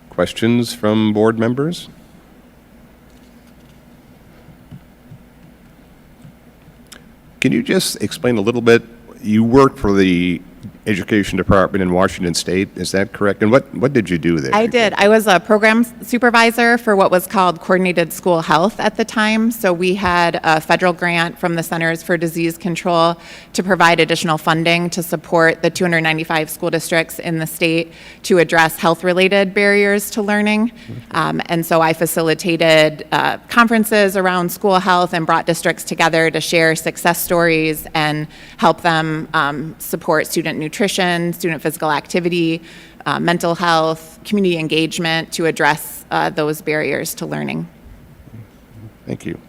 Questions from board members? Can you just explain a little bit? You work for the Education Department in Washington State, is that correct? And what did you do there? I did. I was a program supervisor for what was called Coordinated School Health at the time. So we had a federal grant from the Centers for Disease Control to provide additional funding to support the 295 school districts in the state to address health-related barriers to learning. And so I facilitated conferences around school health and brought districts together to share success stories and help them support student nutrition, student physical activity, mental health, community engagement to address those barriers to learning. Thank you.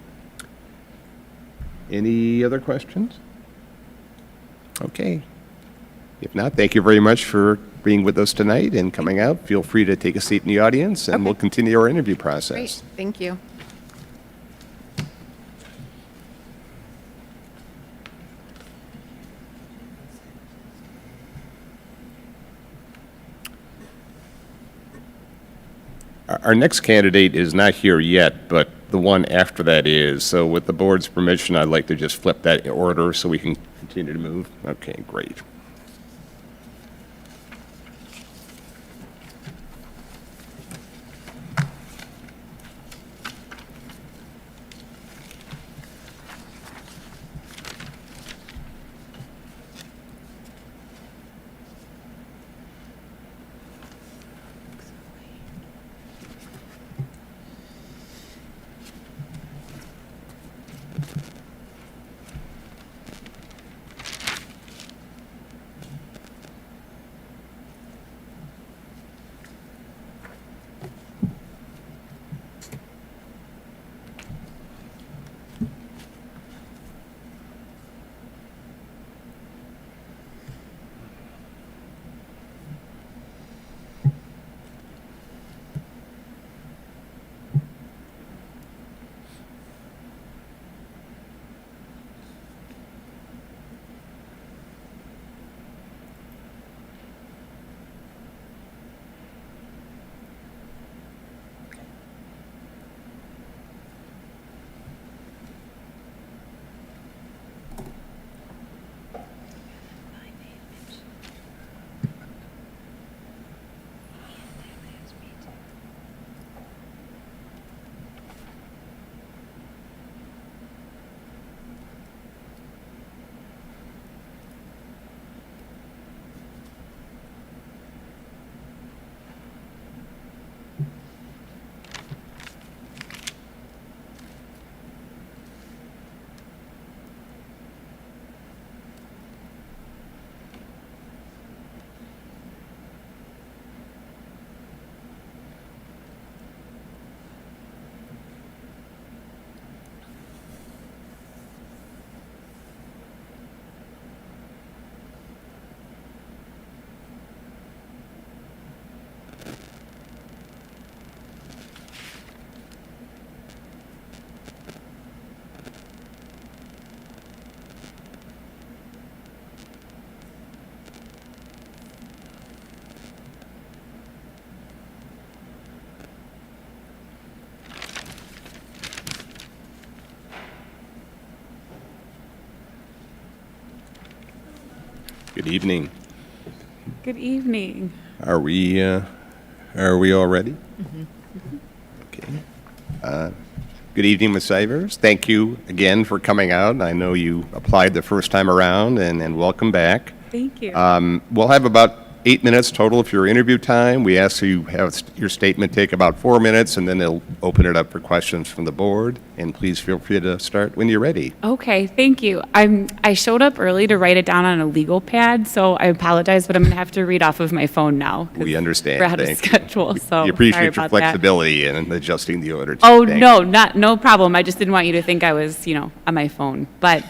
Any other questions? Okay. If not, thank you very much for being with us tonight and coming out. Feel free to take a seat in the audience, and we'll continue our interview process. Great. Thank you. Our next candidate is not here yet, but the one after that is. So with the board's permission, I'd like to just flip that in order so we can continue to move. Okay, great. Good evening. Good evening. Are we all ready? Okay. Good evening, Ms. Sivers. Thank you again for coming out. I know you applied the first time around, and welcome back. Thank you. We'll have about 8 minutes total for your interview time. We ask you have your statement take about 4 minutes, and then they'll open it up for questions from the board. And please feel free to start when you're ready. Okay, thank you. I showed up early to write it down on a legal pad, so I apologize, but I'm gonna have to read off of my phone now. 'cause We understand. We're out of Thank you. schedule, so We sorry appreciate your about that. flexibility in adjusting the order. Oh, Thank no, you. no problem. I just didn't want you to think I was, on my phone, but,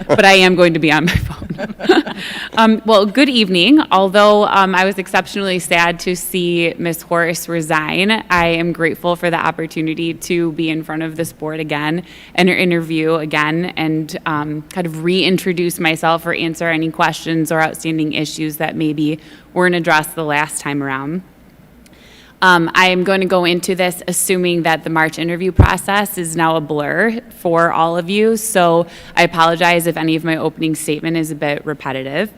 but I am going to be on my phone. Well, good evening. Although I was exceptionally sad to see Ms. Horace resign, I am grateful for the opportunity to be in front of this board again and interview again and kind of reintroduce myself or answer any questions or outstanding issues that maybe weren't addressed the last time around. I am going to go into this assuming that the March interview process is now a blur for all of you, so I apologize if any of my opening statement is a bit repetitive.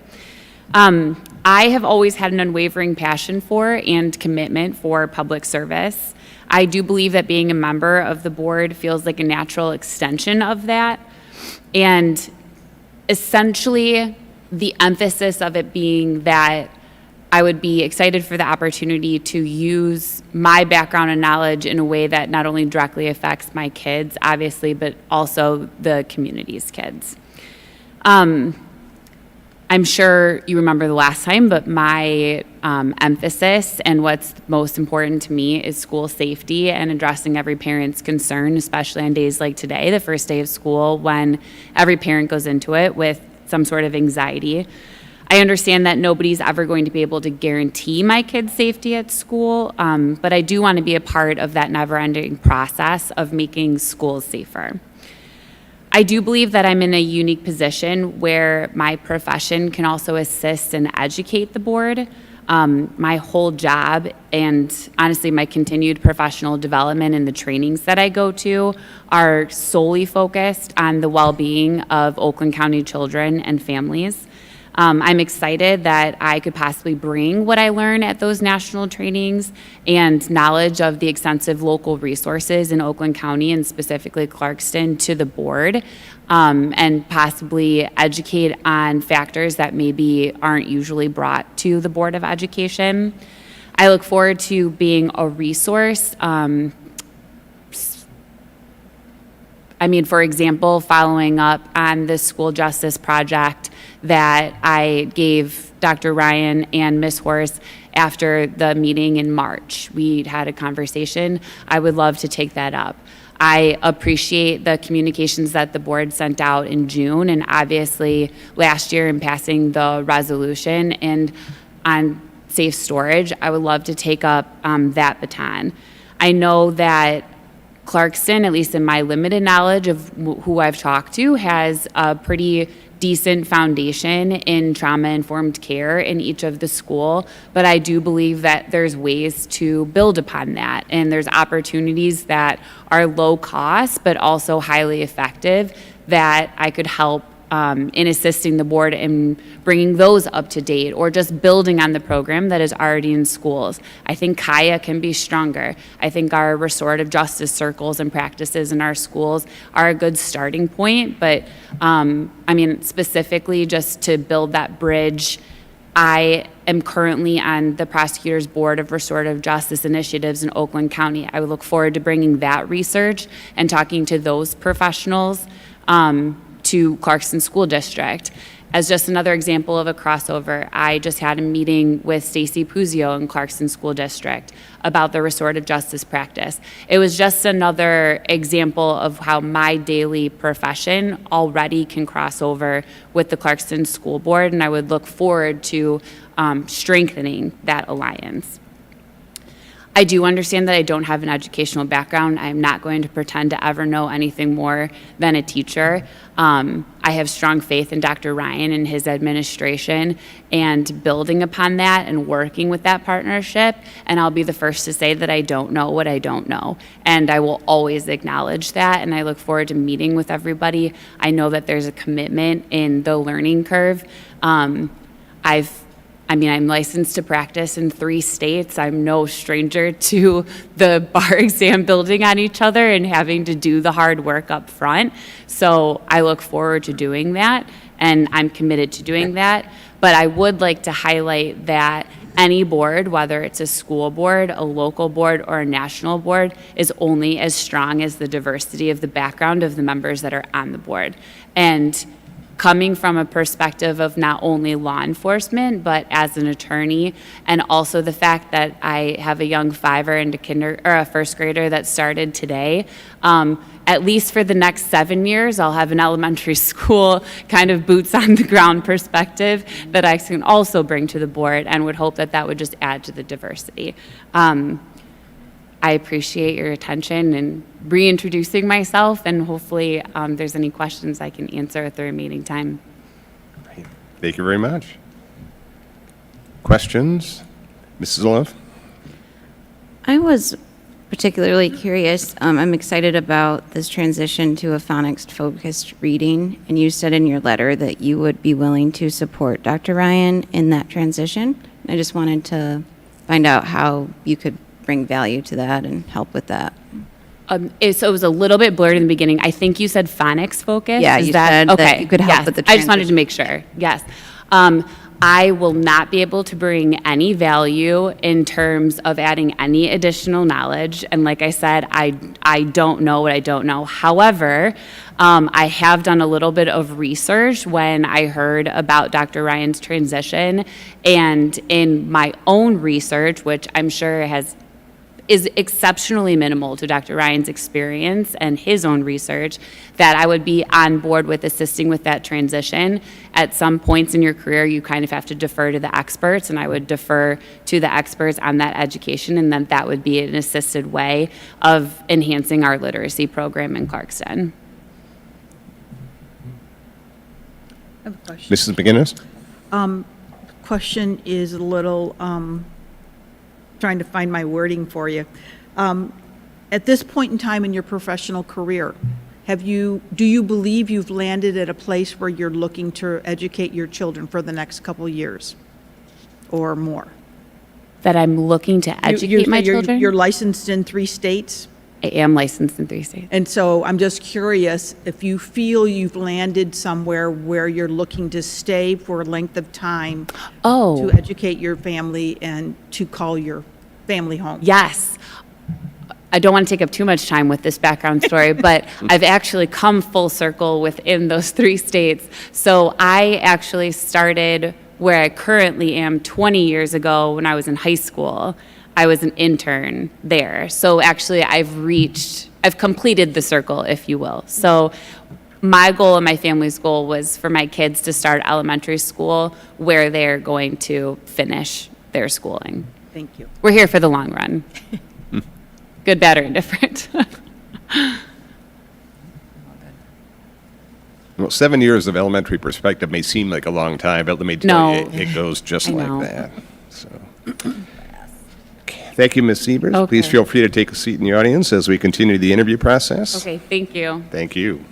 I have always had an unwavering passion for and commitment for public service. I do believe that being a member of the board feels like a natural extension of that, and essentially the emphasis of it being that I would be excited for the opportunity to use my background and knowledge in a way that not only directly affects my kids, obviously, but also the community's kids. I'm sure you remember the last time, but my emphasis and what's most important to me is school safety and addressing every parent's concern, especially on days like today, the first day of school, when every parent goes into it with some sort of anxiety. I understand that nobody's ever going to be able to guarantee my kids' safety at school, but I do want to be a part of that never-ending process of making schools safer. I do believe that I'm in a unique position where my profession can also assist and educate the board. My whole job and honestly my continued professional development and the trainings that I go to are solely focused on the well-being of Oakland County children and families. I'm excited that I could possibly bring what I learn at those national trainings and knowledge of the extensive local resources in Oakland County and specifically Clarkston to the board, and possibly educate on factors that maybe aren't usually brought to the Board of Education. I look forward to being a resource. For example, following up on the school justice project that I gave Dr. Ryan and Ms. Horace after the meeting in March. We had a conversation. I would love to take that up. I appreciate the communications that the board sent out in June and obviously last year in passing the resolution and on safe storage. I would love to take up that baton. I know that Clarkston, at least in my limited knowledge of who I've talked to, has a pretty decent foundation in trauma-informed care in each of the school, but I do believe that there's ways to build upon that, and there's opportunities that are low cost but also highly effective that I could help in assisting the board in bringing those up to date or just building on the program that is already in schools. I think Kaya can be stronger. I think our restorative justice circles and practices in our schools are a good starting point, but specifically just to build that bridge, I am currently on the prosecutor's board of restorative justice initiatives in Oakland County. I would look forward to bringing that research and talking to those professionals to Clarkston School District. As just another example of a crossover, I just had a meeting with Stacy Puzio in Clarkston School District about the restorative justice practice. It was just another example of how my daily profession already can cross over with the Clarkston School Board, and I would look forward to strengthening that alliance. I do understand that I don't have an educational background. I'm not going to pretend to ever know anything more than a teacher. I have strong faith in Dr. Ryan and his administration and building upon that and working with that partnership. And I'll be the first to say that I don't know what I don't know. And I will always acknowledge that. And I look forward to meeting with everybody. I know that there's a commitment in the learning curve. I'm licensed to practice in 3 states. I'm no stranger to the bar exam building on each other and having to do the hard work up front. So I look forward to doing that, and I'm committed to doing that. But I would like to highlight that any board, whether it's a school board, a local board, or a national board, is only as strong as the diversity of the background of the members that are on the board. And coming from a perspective of not only law enforcement, but as an attorney, and also the fact that I have a young 5er and a first grader that started today, at least for the next 7 years, I'll have an elementary school kind of boots on the ground perspective that I can also bring to the board, and would hope that that would just add to the diversity. I appreciate your attention and reintroducing myself, and hopefully there's any questions I can answer at the remaining time. Thank you very much. Questions? Mrs. Love? I was particularly curious. I'm excited about this transition to a phonics-focused reading, and you said in your letter that you would be willing to support Dr. Ryan in that transition. I just wanted to find out how you could bring value to that and help with that. So it was a little bit blurred in the beginning. I think you said phonics focus. Yeah, Is you that, said okay. that you could help Yes. with the I just wanted to transition. make sure. Yes. I will not be able to bring any value in terms of adding any additional knowledge. And like I said, I don't know what I don't know. However, I have done a little bit of research when I heard about Dr. Ryan's transition, and in my own research, which I'm sure is exceptionally minimal to Dr. Ryan's experience and his own research, that I would be on board with assisting with that transition. At some points in your career, you kind of have to defer to the experts, and I would defer to the experts on that education, and then that would be an assisted way of enhancing our literacy program in Clarkston. I have a question. Mrs. McGinnis? Question is a little, trying to find my wording for you. At this point in time in your professional career, do you believe you've landed at a place where you're looking to educate your children for the next couple years or more? That I'm looking to educate my children? You're licensed in 3 states? I am licensed in 3 states. And so I'm just curious if you feel you've landed somewhere where you're looking to stay for a length of time to educate your family and to call your family home. Yes. I don't want to take up too much time with this background story, but I've actually come full circle within those 3 states. So I actually started where I currently am 20 years ago when I was in high school. I was an intern there. So actually I've completed the circle, if you will. So my goal and my family's goal was for my kids to start elementary school where they're going to finish their schooling. Thank you. We're here for the long run. Good, bad, or indifferent. Well, 7 years of elementary perspective may seem like a long time, but let me tell you, it goes just I like know. that. So, thank you, Ms. Siebers. Okay. Please feel free to take a seat in the audience as we continue the interview process. Okay, thank you. Thank you.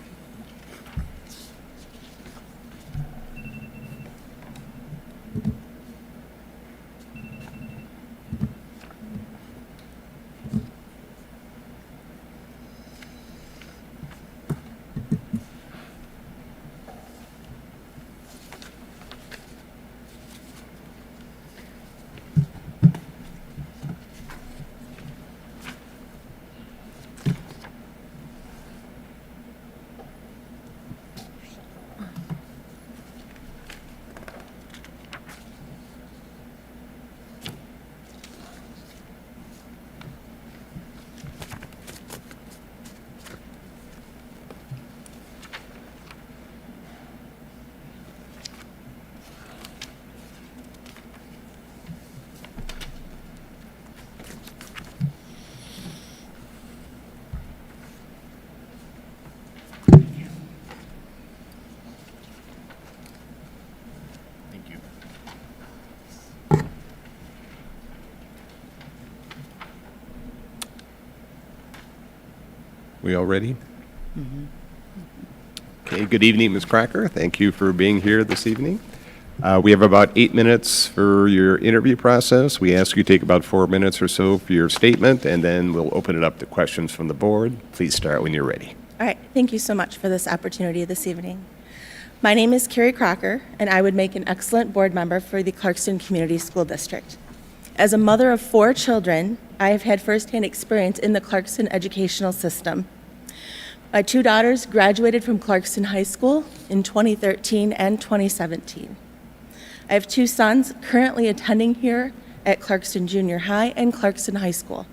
We all ready? Okay, good evening, Ms. Cracker. Thank you for being here this evening. We have about 8 minutes for your interview process. We ask you to take about 4 minutes or so for your statement, and then we'll open it up to questions from the board. Please start when you're ready. All right, thank you so much for this opportunity this evening. My name is Carrie Crocker, and I would make an excellent board member for the Clarkston Community School District. As a mother of 4 children, I have had firsthand experience in the Clarkston educational system. My 2 daughters graduated from Clarkston High School in 2013 and 2017. I have 2 sons currently attending here at Clarkston Junior High and Clarkston High School.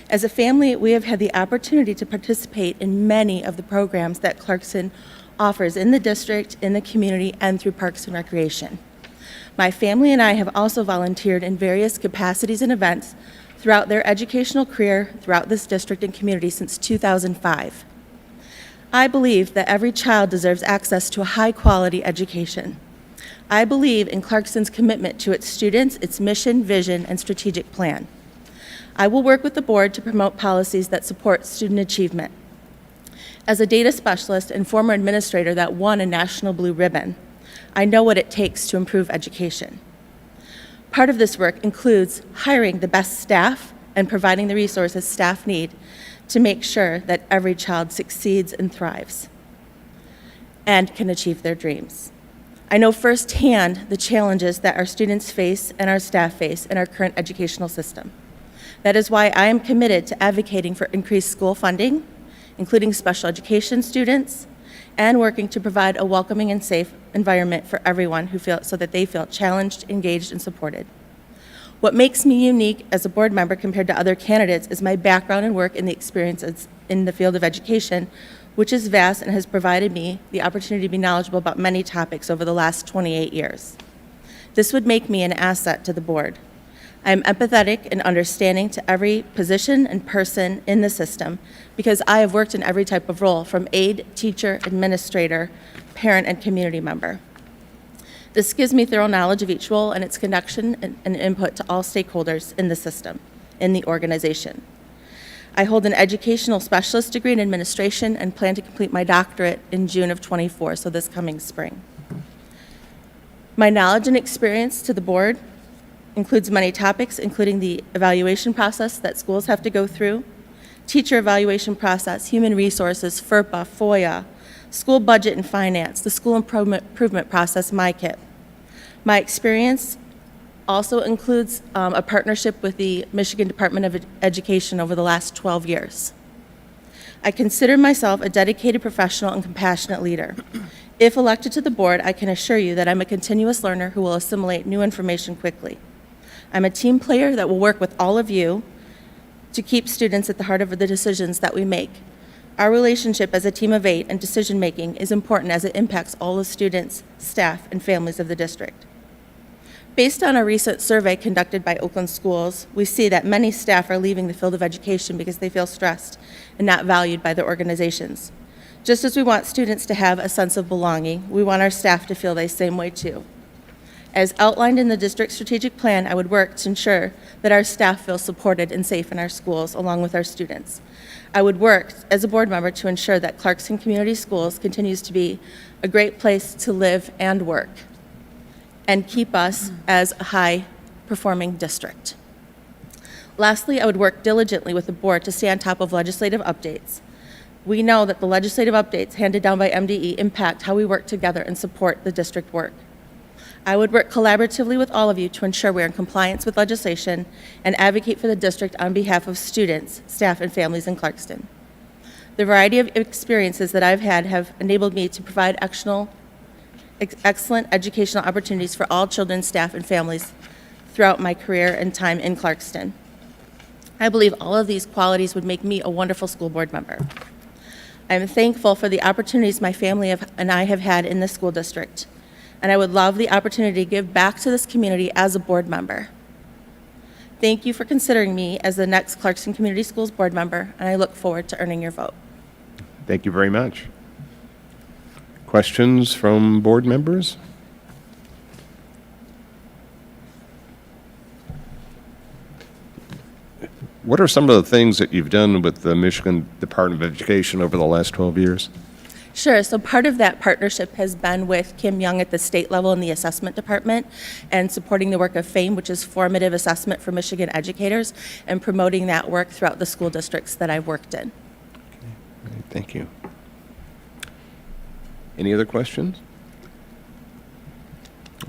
As a family, we have had the opportunity to participate in many of the programs that Clarkston offers in the district, in the community, and through Parks and Recreation. My family and I have also volunteered in various capacities and events throughout their educational career throughout this district and community since 2005. I believe that every child deserves access to a high-quality education. I believe in Clarkston's commitment to its students, its mission, vision, and strategic plan. I will work with the board to promote policies that support student achievement. As a data specialist and former administrator that won a National Blue Ribbon, I know what it takes to improve education. Part of this work includes hiring the best staff and providing the resources staff need to make sure that every child succeeds and thrives and can achieve their dreams. I know firsthand the challenges that our students face and our staff face in our current educational system. That is why I am committed to advocating for increased school funding, including special education students, and working to provide a welcoming and safe environment for everyone so that they feel challenged, engaged, and supported. What makes me unique as a board member compared to other candidates is my background and work in the experiences in the field of education, which is vast and has provided me the opportunity to be knowledgeable about many topics over the last 28 years. This would make me an asset to the board. I am empathetic and understanding to every position and person in the system because I have worked in every type of role, from aide, teacher, administrator, parent, and community member. This gives me thorough knowledge of each role and its connection and input to all stakeholders in the system, in the organization. I hold an educational specialist degree in administration and plan to complete my doctorate in June of '24, so this coming spring. My knowledge and experience to the board includes many topics, including the evaluation process that schools have to go through, teacher evaluation process, human resources, FERPA, FOIA, school budget and finance, the school improvement process, MyKit. My experience also includes a partnership with the Michigan Department of Education over the last 12 years. I consider myself a dedicated professional and compassionate leader. If elected to the board, I can assure you that I'm a continuous learner who will assimilate new information quickly. I'm a team player that will work with all of you to keep students at the heart of the decisions that we make. Our relationship as a team of 8 and decision-making is important as it impacts all the students, staff, and families of the district. Based on a recent survey conducted by Oakland Schools, we see that many staff are leaving the field of education because they feel stressed and not valued by their organizations. Just as we want students to have a sense of belonging, we want our staff to feel the same way too. As outlined in the district strategic plan, I would work to ensure that our staff feel supported and safe in our schools along with our students. I would work as a board member to ensure that Clarkston Community Schools continues to be a great place to live and work and keep us as a high-performing district. Lastly, I would work diligently with the board to stay on top of legislative updates. We know that the legislative updates handed down by MDE impact how we work together and support the district work. I would work collaboratively with all of you to ensure we are in compliance with legislation and advocate for the district on behalf of students, staff, and families in Clarkston. The variety of experiences that I've had have enabled me to provide excellent educational opportunities for all children, staff, and families throughout my career and time in Clarkston. I believe all of these qualities would make me a wonderful school board member. I am thankful for the opportunities my family and I have had in this school district, and I would love the opportunity to give back to this community as a board member. Thank you for considering me as the next Clarkston Community Schools board member, and I look forward to earning your vote. Thank you very much. Questions from board members? What are some of the things that you've done with the Michigan Department of Education over the last 12 years? Sure. So part of that partnership has been with Kim Young at the state level in the assessment department and supporting the work of FAME, which is formative assessment for Michigan educators, and promoting that work throughout the school districts that I've worked in. Great, thank you. Any other questions?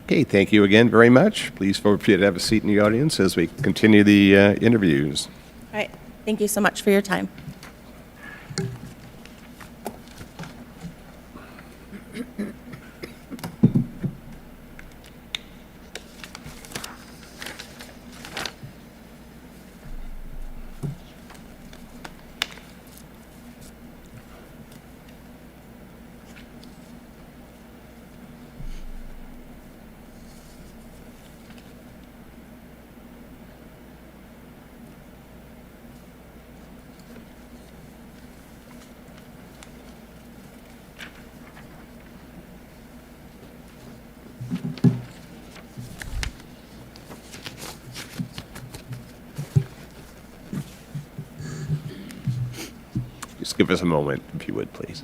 Okay, thank you again very much. Please feel free to have a seat in the audience as we continue the interviews. All right. Thank you so much for your time. Just give us a moment, if you would, please.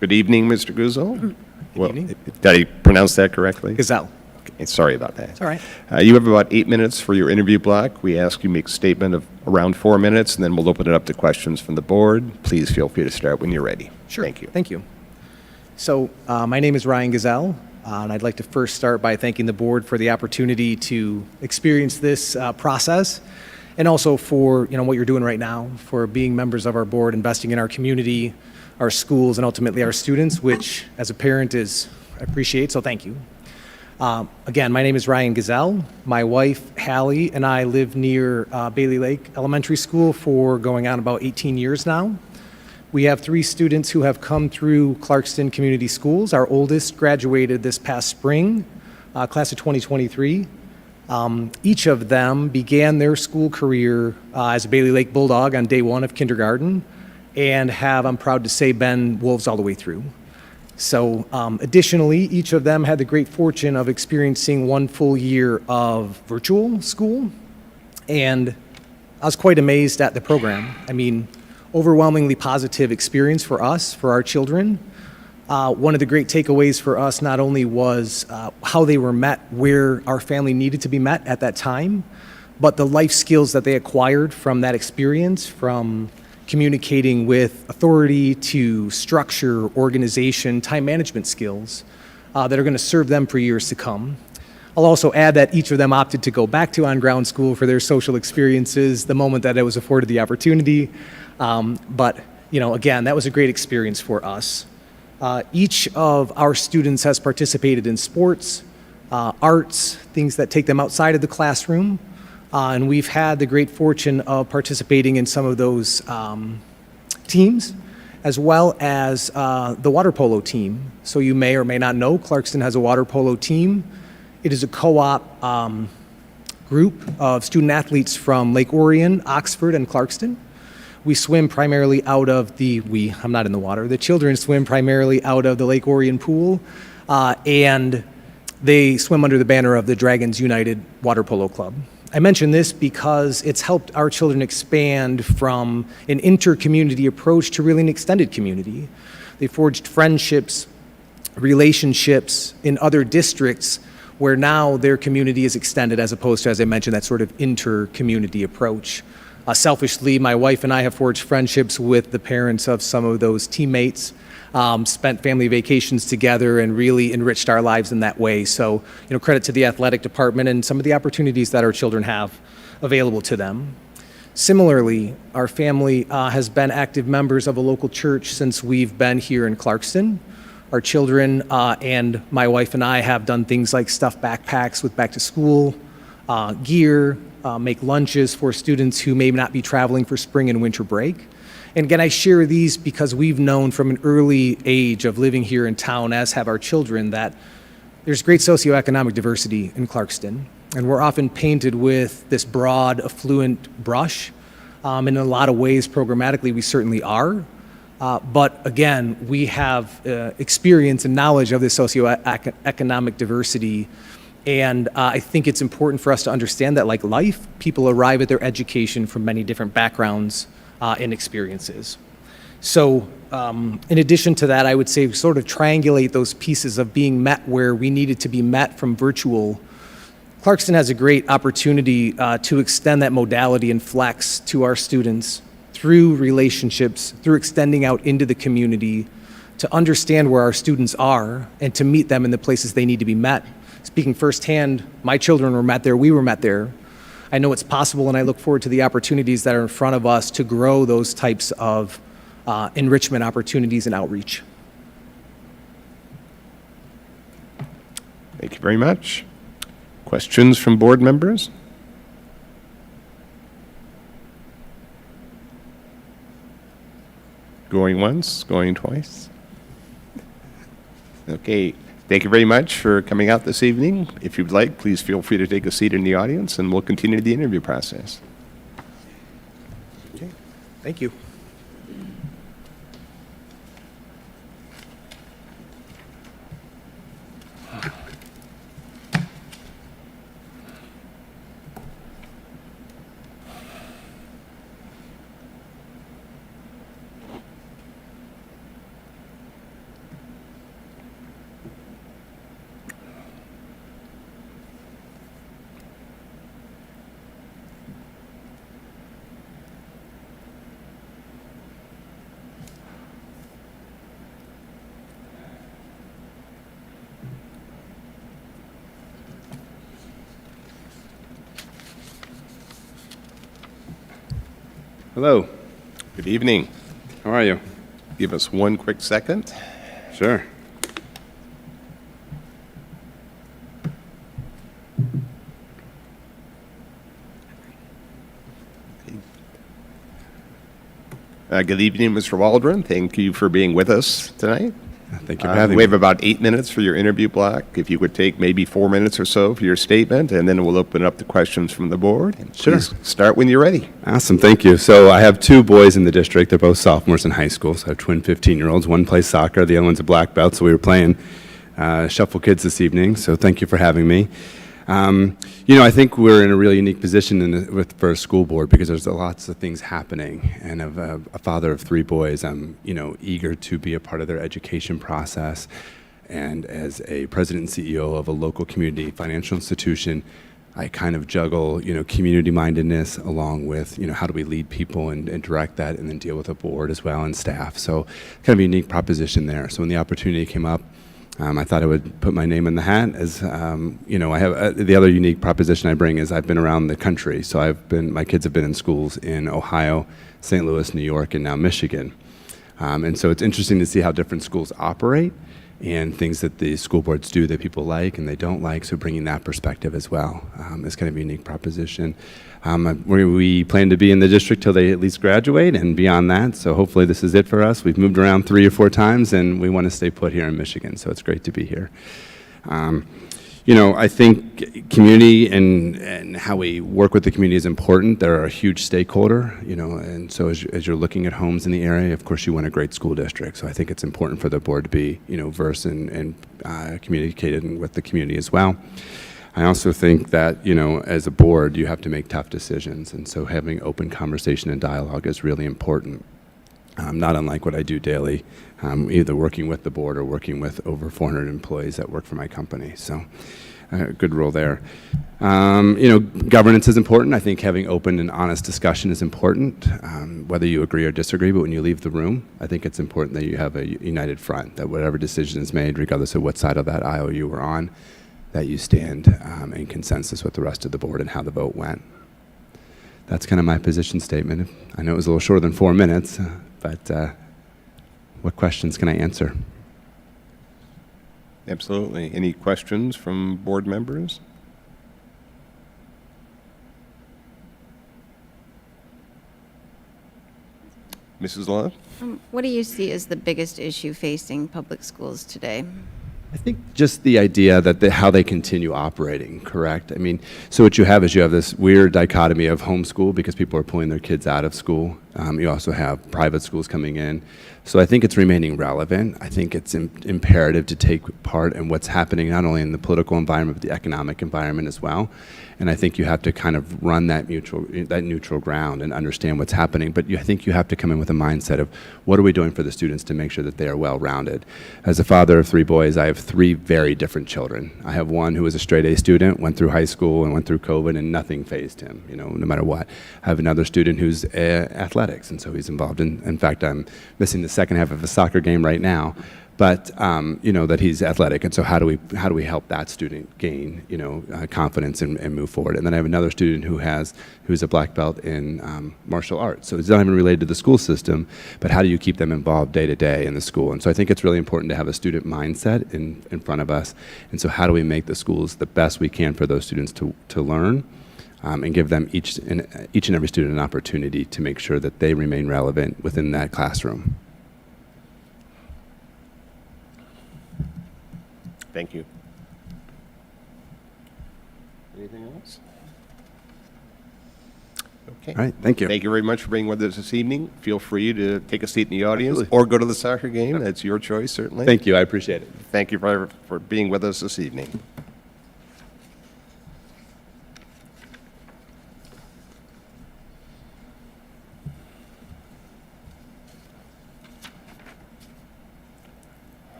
Good evening, Mr. Guzzo. Well, evening. did I pronounce that correctly? Gazelle. Okay, sorry about that. It's all right. You have about 8 minutes for your interview block. We ask you to make a statement of around 4 minutes, and then we'll open it up to questions from the board. Please feel free to start when you're ready. Sure. Thank you. Thank you. So my name is Ryan Gazelle, and I'd like to first start by thanking the board for the opportunity to experience this process, and also for what you're doing right now, for being members of our board, investing in our community, our schools, and ultimately our students, which as a parent I appreciate, so thank you. Again, my name is Ryan Gazelle. My wife, Hallie, and I live near Bailey Lake Elementary School for going on about 18 years now. We have 3 students who have come through Clarkston Community Schools. Our oldest graduated this past spring, class of 2023. Each of them began their school career as a Bailey Lake Bulldog on day 1 of kindergarten and have, I'm proud to say, been Wolves all the way through. So additionally, each of them had the great fortune of experiencing 1 full year of virtual school, and I was quite amazed at the program. I mean, overwhelmingly positive experience for us, for our children. One of the great takeaways for us not only was how they were met where our family needed to be met at that time, but the life skills that they acquired from that experience, from communicating with authority to structure, organization, time management skills that are going to serve them for years to come. I'll also add that each of them opted to go back to on-ground school for their social experiences the moment that I was afforded the opportunity. But again, that was a great experience for us. Each of our students has participated in sports, arts, things that take them outside of the classroom. And we've had the great fortune of participating in some of those teams, as well as the water polo team. So you may or may not know, Clarkston has a water polo team. It is a co-op group of student athletes from Lake Orion, Oxford, and Clarkston. We swim primarily out of I'm not in the water, the children swim primarily out of the Lake Orion pool, and they swim under the banner of the Dragons United Water Polo Club. I mention this because it's helped our children expand from an inter-community approach to really an extended community. They forged friendships, relationships in other districts where now their community is extended as opposed to, as I mentioned, that sort of inter-community approach. Selfishly, my wife and I have forged friendships with the parents of some of those teammates, spent family vacations together, and really enriched our lives in that way. So, credit to the athletic department and some of the opportunities that our children have available to them. Similarly, our family has been active members of a local church since we've been here in Clarkston. Our children and my wife and I have done things like stuff backpacks with back to school gear, make lunches for students who may not be traveling for spring and winter break. And again, I share these because we've known from an early age of living here in town, as have our children, that there's great socioeconomic diversity in Clarkston. And we're often painted with this broad, affluent brush. In a lot of ways, programmatically, we certainly are. But again, we have experience and knowledge of this socioeconomic diversity. And I think it's important for us to understand that, like life, people arrive at their education from many different backgrounds and experiences. So in addition to that, I would say sort of triangulate those pieces of being met where we needed to be met from virtual. Clarkston has a great opportunity to extend that modality and flex to our students through relationships, through extending out into the community to understand where our students are and to meet them in the places they need to be met. Speaking firsthand, my children were met there, we were met there. I know it's possible, and I look forward to the opportunities that are in front of us to grow those types of enrichment opportunities and outreach. Thank you very much. Questions from board members? Going once, going twice? Okay, thank you very much for coming out this evening. If you'd like, please feel free to take a seat in the audience and we'll continue the interview process. Okay, thank you. Hello. Good evening. How are you? Give us one quick second. Sure. Good evening, Mr. Waldron. Thank you for being with us tonight. Thank you for having We me. have about 8 minutes for your interview block. If you would take maybe 4 minutes or so for your statement, and then we'll open up the questions from the board. And Sure. please start when you're ready. Awesome, thank you. So I have two boys in the district. They're both sophomores in high school. So I have twin 15-year-olds. One plays soccer, the other one's a black belt. So we were playing Shuffle Kids this evening. So thank you for having me. I think we're in a really unique position for a school board because there's lots of things happening. And of a father of 3 boys, I'm eager to be a part of their education process. And as a president and CEO of a local community financial institution, I kind of juggle community mindedness along with how do we lead people and direct that, and then deal with a board as well and staff. So kind of a unique proposition there. So when the opportunity came up, I thought I would put my name in the hat. As I have the other unique proposition I bring is I've been around the country. So my kids have been in schools in Ohio, St. Louis, New York, and now Michigan. And so it's interesting to see how different schools operate and things that the school boards do that people like and they don't like. So bringing that perspective as well is kind of a unique proposition. We plan to be in the district till they at least graduate and beyond that. So hopefully this is it for us. We've moved around 3 or 4 times and we want to stay put here in Michigan. So it's great to be here. I think community and how we work with the community is important. They're a huge stakeholder, and so as you're looking at homes in the area, of course, you want a great school district. So I think it's important for the board to be, versed and communicated with the community as well. I also think that, as a board, you have to make tough decisions. And so having open conversation and dialogue is really important. Not unlike what I do daily, either working with the board or working with over 400 employees that work for my company. So a good role there. Governance is important. I think having open and honest discussion is important, whether you agree or disagree. But when you leave the room, I think it's important that you have a united front, that whatever decision is made, regardless of what side of that aisle you were on, that you stand in consensus with the rest of the board and how the vote went. That's kind of my position statement. I know it was a little shorter than 4 minutes, but what questions can I answer? Absolutely. Any questions from board members? Mrs. Love? What do you see as the biggest issue facing public schools today? I think just the idea that how they continue operating, correct? I mean, so what you have is you have this weird dichotomy of homeschool because people are pulling their kids out of school. You also have private schools coming in. So I think it's remaining relevant. I think it's imperative to take part in what's happening not only in the political environment, but the economic environment as well. And I think you have to kind of run that neutral ground and understand what's happening. But I think you have to come in with a mindset of what are we doing for the students to make sure that they are well-rounded. As a father of 3 boys, I have 3 very different children. I have one who was a straight A student, went through high school and went through COVID, and nothing fazed him, you know, no matter what. I have another student who's athletics, and so he's involved in fact, I'm missing the second half of a soccer game right now. But you know that he's athletic, and so how do we help that student gain confidence and move forward? And then I have another student who's a black belt in martial arts, so it's not even related to the school system. But how do you keep them involved day to day in the school? And so I think it's really important to have a student mindset in front of us. And so how do we make the schools the best we can for those students to learn? And give them each and every student an opportunity to make sure that they remain relevant within that classroom. Thank you. Anything else? Okay. All right, thank you. Thank you very much for being with us this evening. Feel free to take a seat in the audience or go to the soccer game. That's your choice, certainly. Thank you, I appreciate it. Thank you for being with us this evening.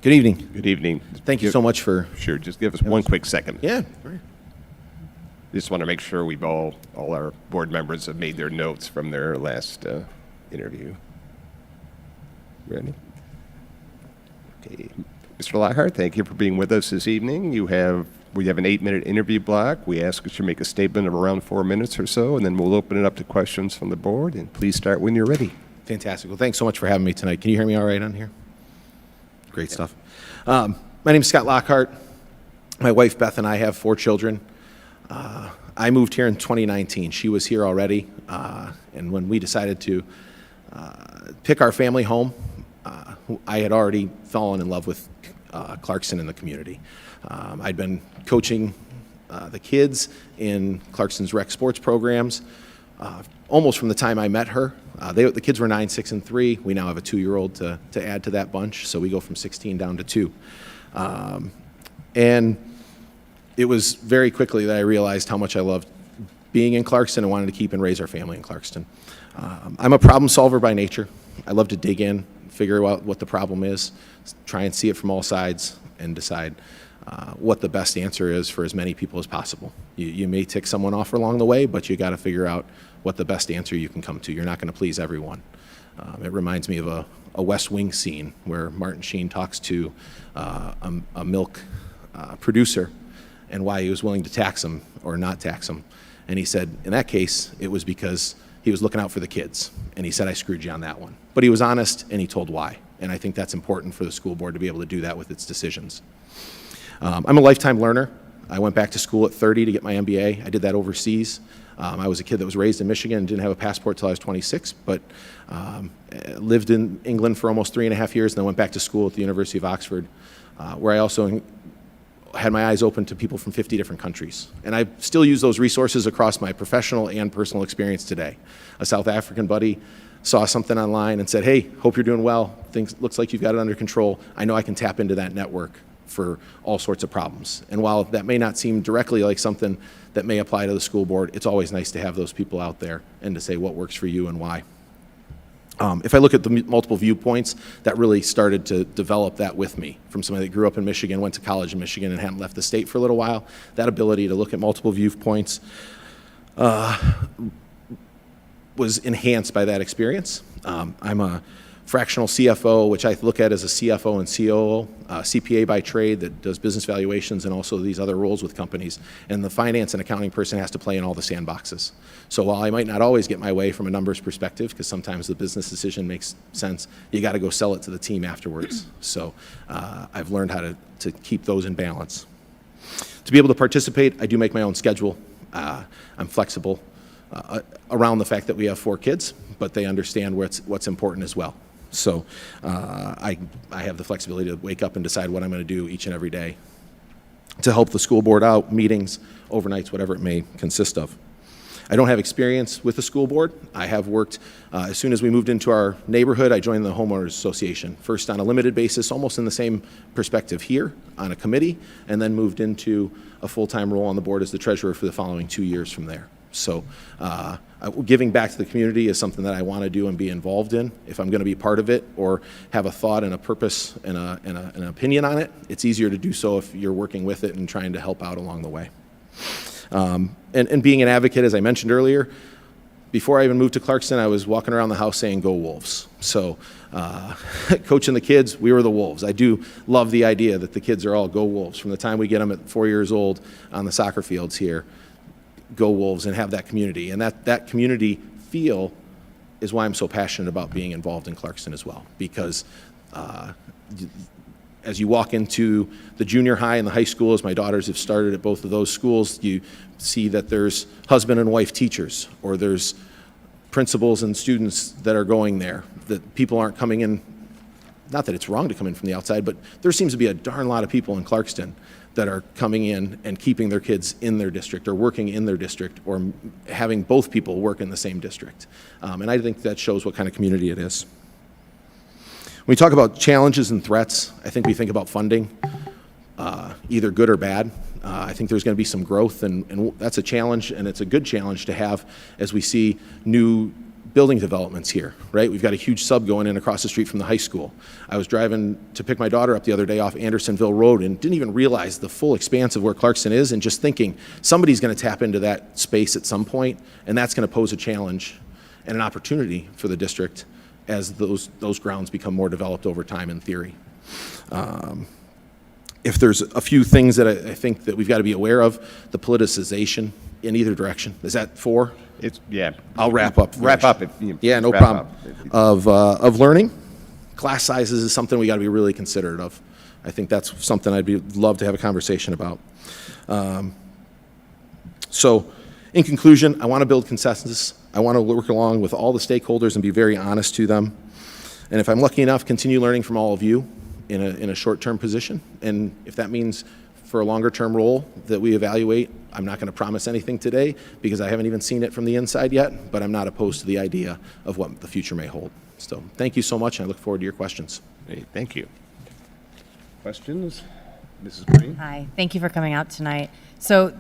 Good evening. Good evening. Thank you so much for... Sure, just give us one quick second. Yeah. Just want to make sure we've all our board members have made their notes from their last interview. Ready? Okay. Mr. Lockhart, thank you for being with us this evening. We have an 8-minute interview block. We ask that you make a statement of around 4 minutes or so, and then we'll open it up to questions from the board. And please start when you're ready. Fantastic. Well, thanks so much for having me tonight. Can you hear me all right on here? Great stuff. My name is Scott Lockhart. My wife, Beth, and I have 4 children. I moved here in 2019. She was here already. And when we decided to pick our family home, I had already fallen in love with Clarkston and the community. I'd been coaching the kids in Clarkston's rec sports programs almost from the time I met her. The kids were 9, 6, and 3. We now have a 2-year-old to add to that bunch, so we go from 16 down to 2. And it was very quickly that I realized how much I loved being in Clarkston and wanted to keep and raise our family in Clarkston. I'm a problem solver by nature. I love to dig in, figure out what the problem is, try and see it from all sides, and decide what the best answer is for as many people as possible. You may tick someone off along the way, but you got to figure out what the best answer you can come to. You're not going to please everyone. It reminds me of a West Wing scene where Martin Sheen talks to a milk producer and why he was willing to tax him or not tax him. And he said, in that case, it was because he was looking out for the kids. And he said, I screwed you on that one. But he was honest and he told why. And I think that's important for the school board to be able to do that with its decisions. I'm a lifetime learner. I went back to school at 30 to get my MBA. I did that overseas. I was a kid that was raised in Michigan and didn't have a passport till I was 26, but lived in England for almost 3.5 years, and then went back to school at the University of Oxford, where I also had my eyes open to people from 50 different countries. And I still use those resources across my professional and personal experience today. A South African buddy saw something online and said, hey, hope you're doing well. Things looks like you've got it under control. I know I can tap into that network for all sorts of problems. And while that may not seem directly like something that may apply to the school board, it's always nice to have those people out there and to say what works for you and why. If I look at the multiple viewpoints, that really started to develop that with me. From somebody that grew up in Michigan, went to college in Michigan, and hadn't left the state for a little while, that ability to look at multiple viewpoints was enhanced by that experience. I'm a fractional CFO, which I look at as a CFO and COO, CPA by trade that does business valuations and also these other roles with companies. And the finance and accounting person has to play in all the sandboxes. So while I might not always get my way from a numbers perspective, because sometimes the business decision makes sense, you got to go sell it to the team afterwards. So I've learned how to keep those in balance. To be able to participate, I do make my own schedule. I'm flexible around the fact that we have 4 kids, but they understand what's important as well. So I have the flexibility to wake up and decide what I'm going to do each and every day to help the school board out, meetings, overnights, whatever it may consist of. I don't have experience with the school board. I have worked, as soon as we moved into our neighborhood, I joined the homeowners association, first on a limited basis, almost in the same perspective here, on a committee, and then moved into a full-time role on the board as the treasurer for the following 2 years from there. So giving back to the community is something that I want to do and be involved in. If I'm going to be part of it or have a thought and a purpose and an opinion on it, it's easier to do so if you're working with it and trying to help out along the way. And being an advocate, as I mentioned earlier, before I even moved to Clarkston, I was walking around the house saying, "Go Wolves." So coaching the kids, we were the Wolves. I do love the idea that the kids are all go Wolves. From the time we get them at 4 years old on the soccer fields here, go Wolves, and have that community. And that community feel is why I'm so passionate about being involved in Clarkston as well. Because as you walk into the junior high and the high school, as my daughters have started at both of those schools, you see that there's husband and wife teachers, or there's principals and students that are going there, that people aren't coming in. Not that it's wrong to come in from the outside, but there seems to be a darn lot of people in Clarkston that are coming in and keeping their kids in their district or working in their district or having both people work in the same district. And I think that shows what kind of community it is. When we talk about challenges and threats, I think we think about funding, either good or bad. I think there's going to be some growth, and that's a challenge, and it's a good challenge to have as we see new building developments here, right? We've got a huge sub going in across the street from the high school. I was driving to pick my daughter up the other day off Andersonville Road and didn't even realize the full expanse of where Clarkston is, and just thinking somebody's going to tap into that space at some point, and that's going to pose a challenge and an opportunity for the district as those grounds become more developed over time in theory. If there's a few things that I think that we've got to be aware of, the politicization in either direction. Is that 4? Yeah. I'll wrap up. Wrap up. Yeah, no wrap problem. up. Of learning, class sizes is something we got to be really considerate of. I think that's something love to have a conversation about. So, in conclusion, I want to build consensus. I want to work along with all the stakeholders and be very honest to them. And if I'm lucky enough, continue learning from all of you in a short-term position. And if that means for a longer-term role that we evaluate, I'm not going to promise anything today because I haven't even seen it from the inside yet, but I'm not opposed to the idea of what the future may hold. So thank you so much, and I look forward to your questions. Hey, thank you. Questions? Mrs. Green? Hi, thank you for coming out tonight. So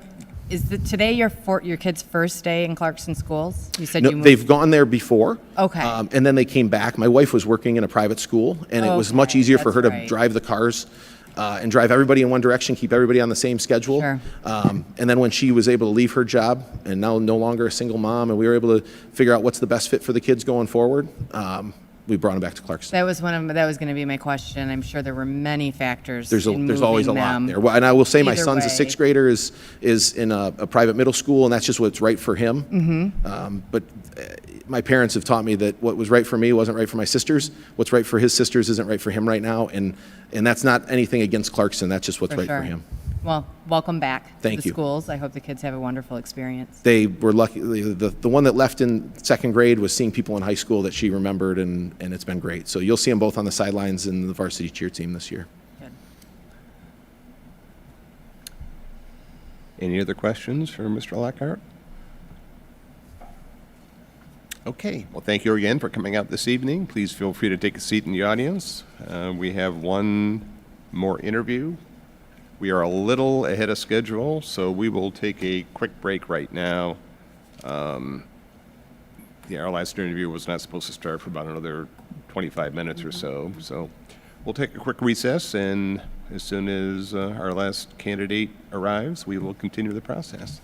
is today your kid's first day in Clarkston schools? You said No, you moved. they've gone there before. Okay. And then they came back. My wife was working in a private school, and it was much Okay, easier for her that's to right. drive the cars and drive everybody in one direction, keep everybody on the same schedule. Sure. And then when she was able to leave her job and now no longer a single mom, and we were able to figure out what's the best fit for the kids going forward, we brought them back to Clarkston. That was going to be my question. I'm sure there were many factors. There's in always a moving lot them. there. Well, and I will say my Either son's a way. 6th grader is in a private middle school, and that's just what's right for him. Mm-hmm. But my parents have taught me that what was right for me wasn't right for my sisters. What's right for his sisters isn't right for him right now, and that's not anything against Clarkston. That's just what's right sure. for him. Well, welcome back Thank to the you. schools. I hope the kids have a wonderful experience. They were lucky. The one that left in 2nd grade was seeing people in high school that she remembered, and it's been great. So you'll see them both on the sidelines in the varsity cheer team this year. Good. Any other questions for Mr. Lockhart? Okay, well, thank you again for coming out this evening. Please feel free to take a seat in the audience. We have one more interview. We are a little ahead of schedule, so we will take a quick break right now. Our last interview was not supposed to start for about another 25 minutes or so. So we'll take a quick recess, and as soon as our last candidate arrives, we will continue the process.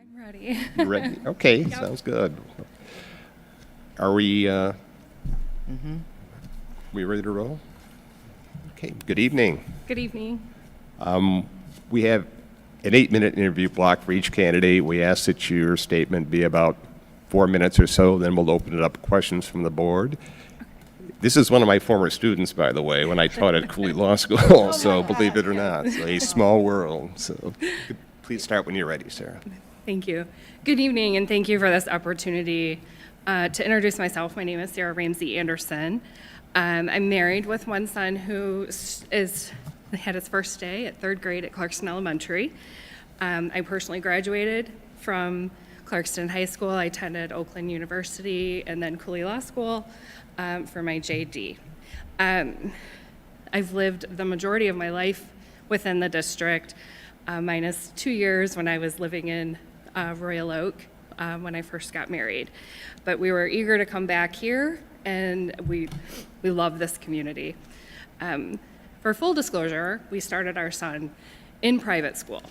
I'm ready. You ready? Okay, sounds good. Are we we ready to roll? Okay, good evening. Good evening. We have an 8-minute interview block for each candidate. We ask that your statement be about 4 minutes or so, then we'll open it up to questions from the board. This is one of my former students, by the way, when I taught at Cooley Law School, so believe it or not, it's a small world. So please start when you're ready, Sarah. Thank you. Good evening, and thank you for this opportunity to introduce myself. My name is Sarah Ramsey Anderson. I'm married with one son who had his first day at 3rd grade at Clarkston Elementary. I personally graduated from Clarkston High School. I attended Oakland University and then Cooley Law School for my JD. I've lived the majority of my life within the district, minus 2 years when I was living in Royal Oak when I first got married. But we were eager to come back here, and we love this community. For full disclosure, we started our son in private school.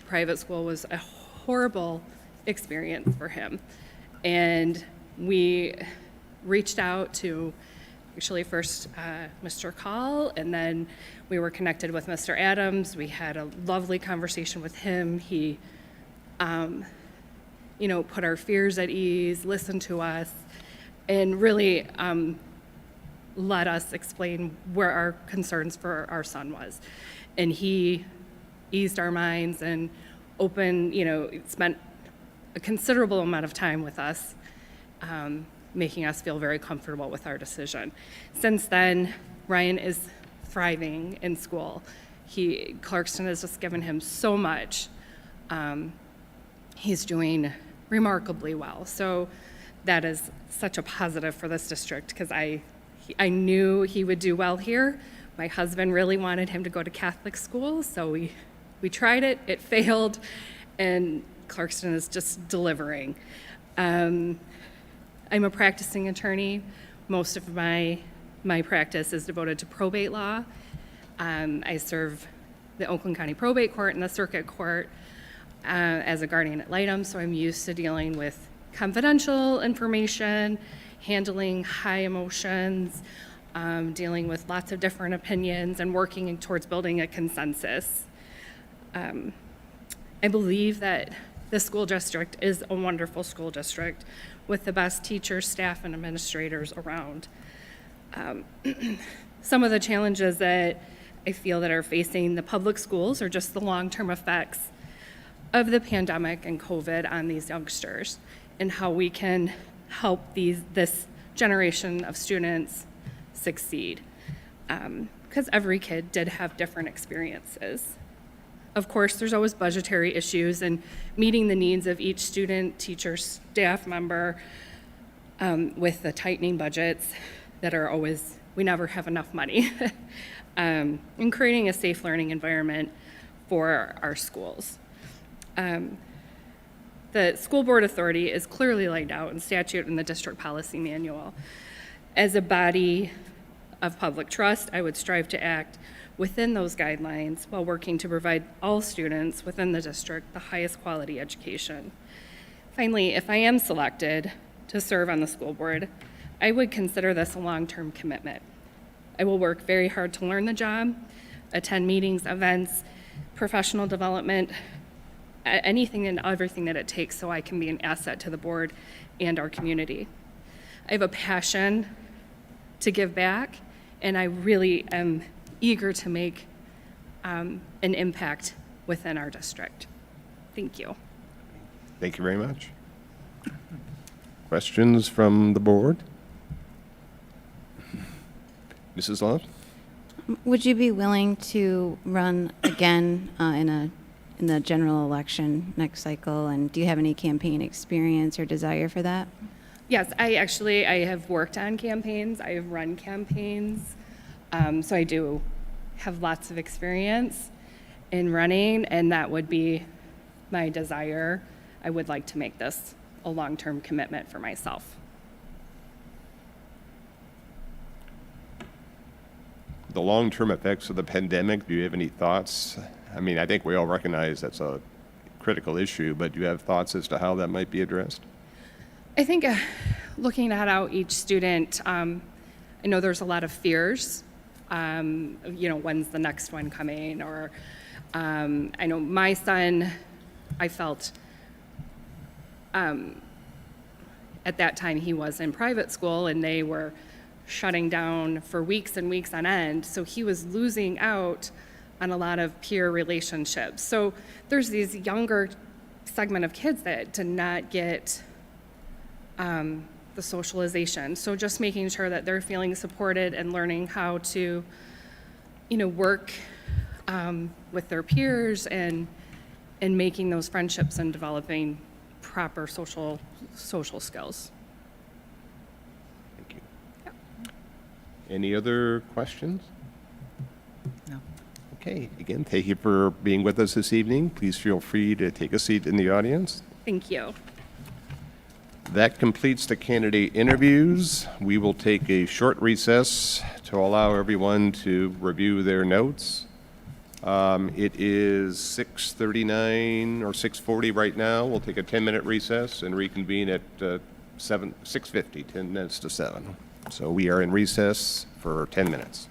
Private school was a horrible experience for him. And we reached out to actually first Mr. Call, and then we were connected with Mr. Adams. We had a lovely conversation with him. He, put our fears at ease, listened to us, and really let us explain where our concerns for our son was. And he eased our minds and spent a considerable amount of time with us, making us feel very comfortable with our decision. Since then, Ryan is thriving in school. Clarkston has just given him so much. He's doing remarkably well. So that is such a positive for this district, because I knew he would do well here. My husband really wanted him to go to Catholic school, so we tried it, it failed, and Clarkston is just delivering. I'm a practicing attorney. Most of my practice is devoted to probate law. I serve the Oakland County Probate Court and the Circuit Court as a guardian ad litem, so I'm used to dealing with confidential information, handling high emotions, dealing with lots of different opinions, and working towards building a consensus. I believe that the school district is a wonderful school district with the best teachers, staff, and administrators around. Some of the challenges that I feel that are facing the public schools are just the long-term effects of the pandemic and COVID on these youngsters, and how we can help this generation of students succeed. Because every kid did have different experiences. Of course, there's always budgetary issues and meeting the needs of each student, teacher, staff member with the tightening budgets that are always, we never have enough money, and creating a safe learning environment for our schools. The school board authority is clearly laid out in statute in the district policy manual. As a body of public trust, I would strive to act within those guidelines while working to provide all students within the district the highest quality education. Finally, if I am selected to serve on the school board, I would consider this a long-term commitment. I will work very hard to learn the job, attend meetings, events, professional development, anything and everything that it takes so I can be an asset to the board and our community. I have a passion to give back, and I really am eager to make an impact within our district. Thank you. Thank you very much. Questions from the board? Mrs. Love? Would you be willing to run again in the general election next cycle? And do you have any campaign experience or desire for that? Yes, I have worked on campaigns. I have run campaigns. So I do have lots of experience in running, and that would be my desire. I would like to make this a long-term commitment for myself. The long-term effects of the pandemic, do you have any thoughts? I mean, I think we all recognize that's a critical issue, but do you have thoughts as to how that might be addressed? I think looking at how each student, I know there's a lot of fears. When's the next one coming? Or I know my son, I felt at that time he was in private school and they were shutting down for weeks and weeks on end. So he was losing out on a lot of peer relationships. So there's these younger segment of kids that did not get the socialization. So just making sure that they're feeling supported and learning how to, work with their peers and making those friendships and developing proper social skills. Thank you. Any other questions? No. Okay, again, thank you for being with us this evening. Please feel free to take a seat in the audience. Thank you. That completes the candidate interviews. We will take a short recess to allow everyone to review their notes. It is 6:39 or 6:40 right now. We'll take a 10-minute recess and reconvene at 6:50, 10 minutes to 7. So we are in recess for 10 minutes.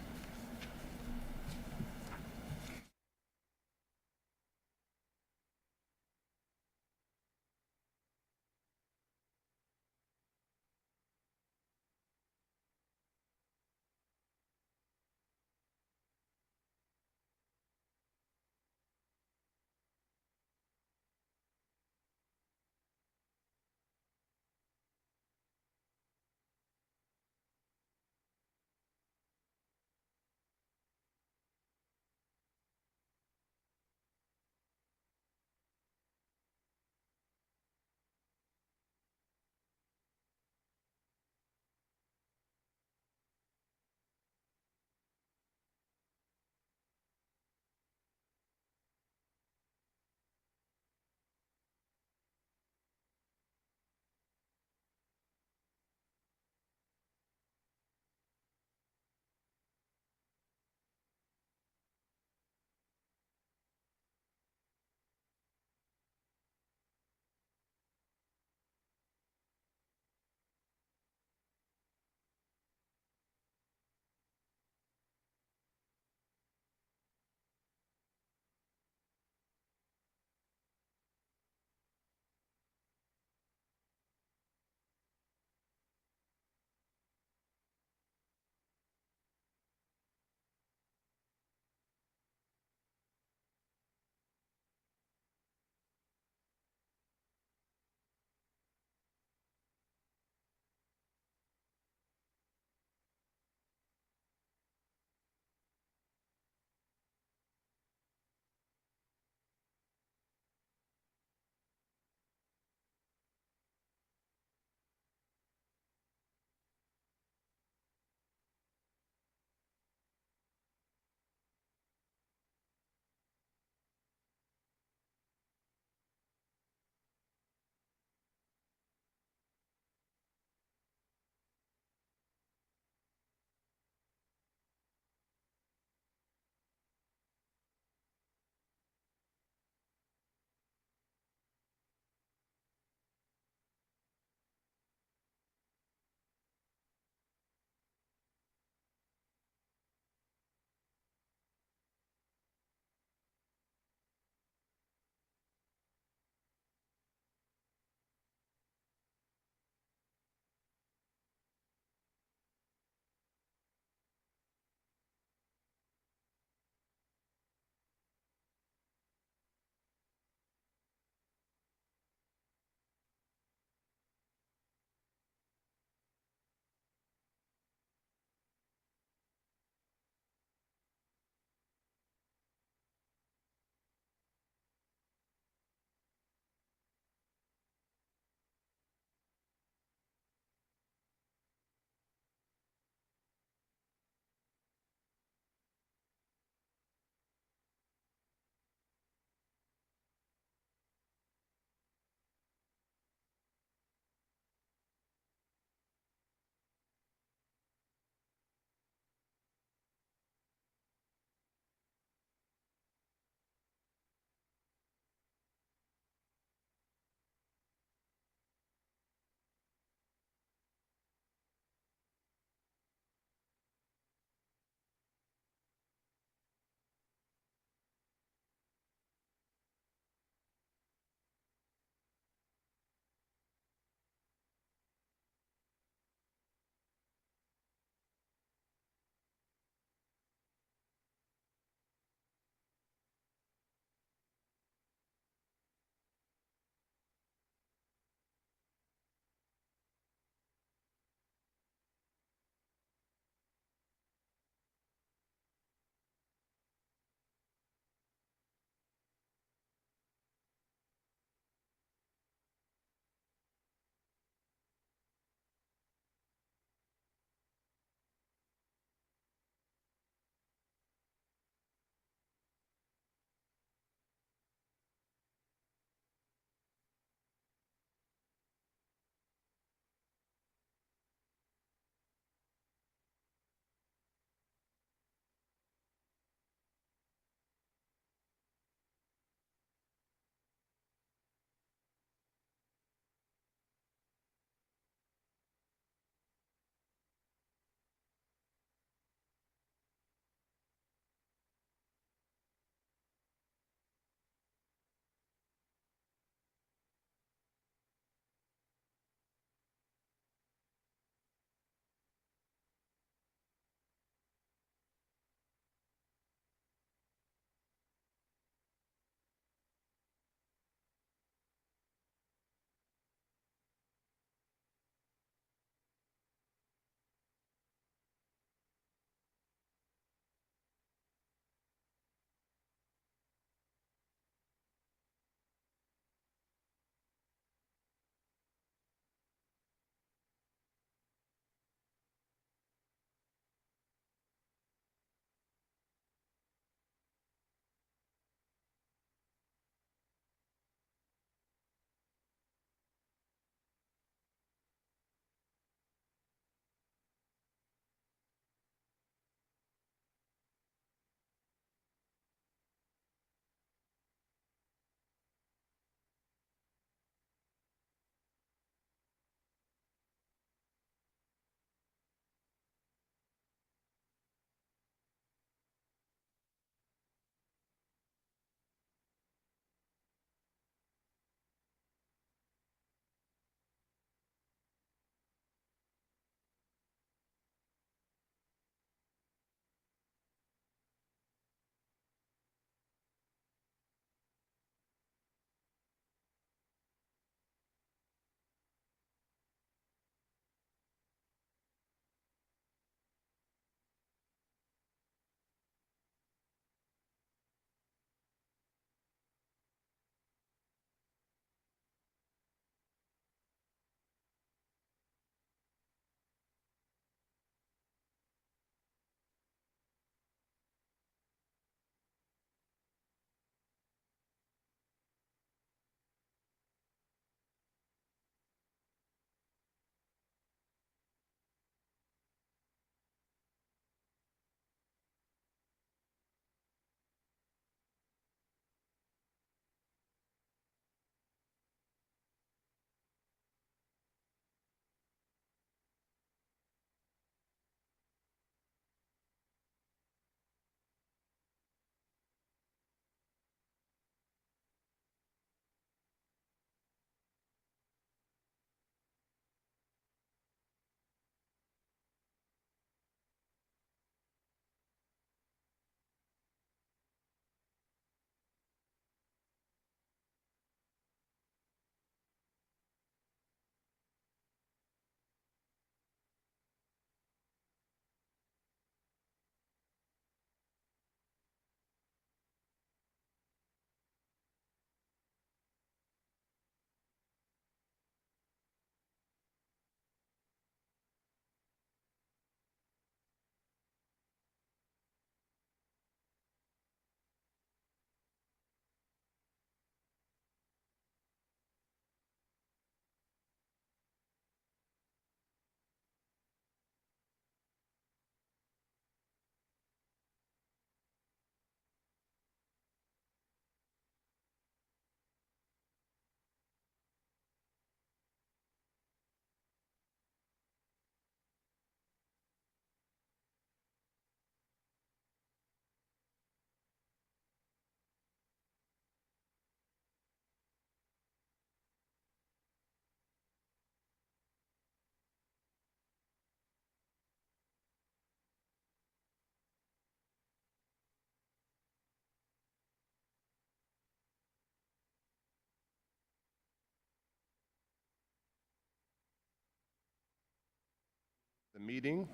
The meeting.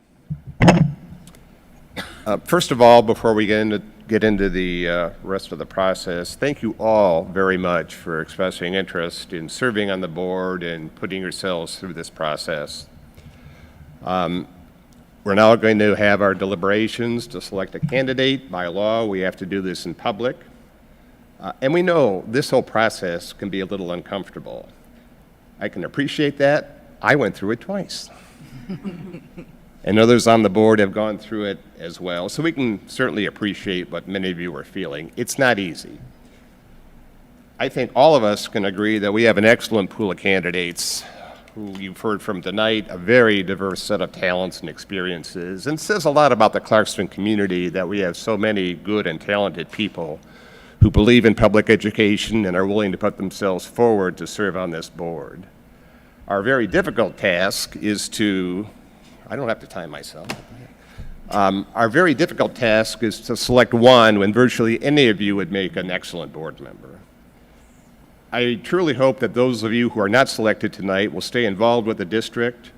First of all, before we get into the rest of the process, thank you all very much for expressing interest in serving on the board and putting yourselves through this process. We're now going to have our deliberations to select a candidate. By law, we have to do this in public. And we know this whole process can be a little uncomfortable. I can appreciate that. I went through it twice. And others on the board have gone through it as well. So we can certainly appreciate what many of you are feeling. It's not easy. I think all of us can agree that we have an excellent pool of candidates who you've heard from tonight, a very diverse set of talents and experiences, and it says a lot about the Clarkston community that we have so many good and talented people who believe in public education and are willing to put themselves forward to serve on this board. Our very difficult task is to, I don't have to time myself. Our very difficult task is to select one when virtually any of you would make an excellent board member. I truly hope that those of you who are not selected tonight will stay involved with the district.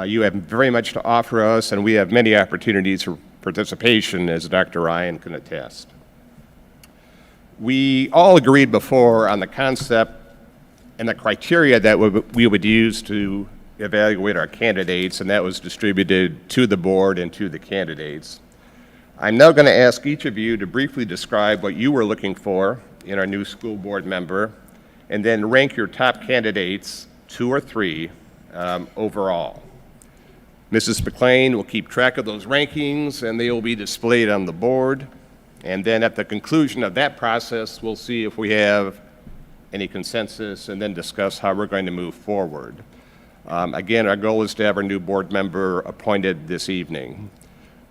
You have very much to offer us, and we have many opportunities for participation, as Dr. Ryan can attest. We all agreed before on the concept and the criteria that we would use to evaluate our candidates, and that was distributed to the board and to the candidates. I'm now going to ask each of you to briefly describe what you were looking for in our new school board member, and then rank your top candidates, 2 or 3, overall. Mrs. McLean will keep track of those rankings, and they will be displayed on the board. And then at the conclusion of that process, we'll see if we have any consensus and then discuss how we're going to move forward. Again, our goal is to have our new board member appointed this evening.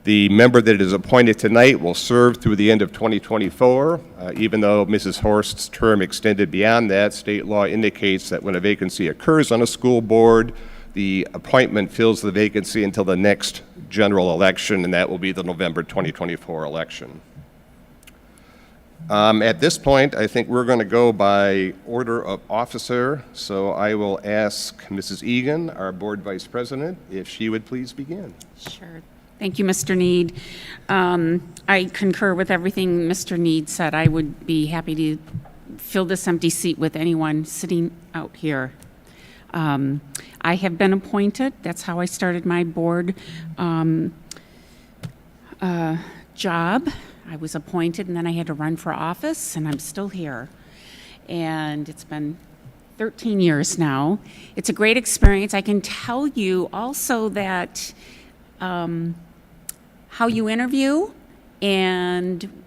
The member that is appointed tonight will serve through the end of 2024. Even though Mrs. Horst's term extended beyond that, state law indicates that when a vacancy occurs on a school board, the appointment fills the vacancy until the next general election, and that will be the November 2024 election. At this point, I think we're going to go by order of officer, so I will ask Mrs. Egan, our board vice president, if she would please begin. Sure. Thank you, Mr. Need. I concur with everything Mr. Need said. I would be happy to fill this empty seat with anyone sitting out here. I have been appointed. That's how I started my board job. I was appointed, and then I had to run for office, and I'm still here. And it's been 13 years now. It's a great experience. I can tell you also that how you interview and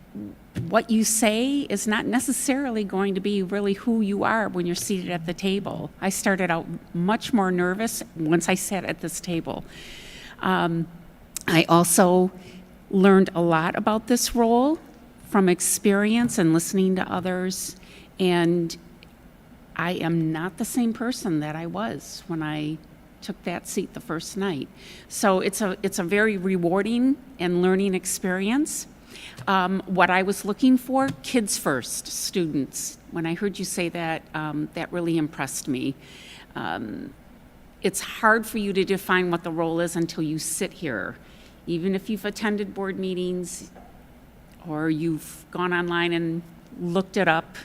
what you say is not necessarily going to be really who you are when you're seated at the table. I started out much more nervous once I sat at this table. I also learned a lot about this role from experience and listening to others, and I am not the same person that I was when I took that seat the first night. So it's a very rewarding and learning experience. What I was looking for, kids first, students. When I heard you say that, that really impressed me. It's hard for you to define what the role is until you sit here. Even if you've attended board meetings or you've gone online and looked it up,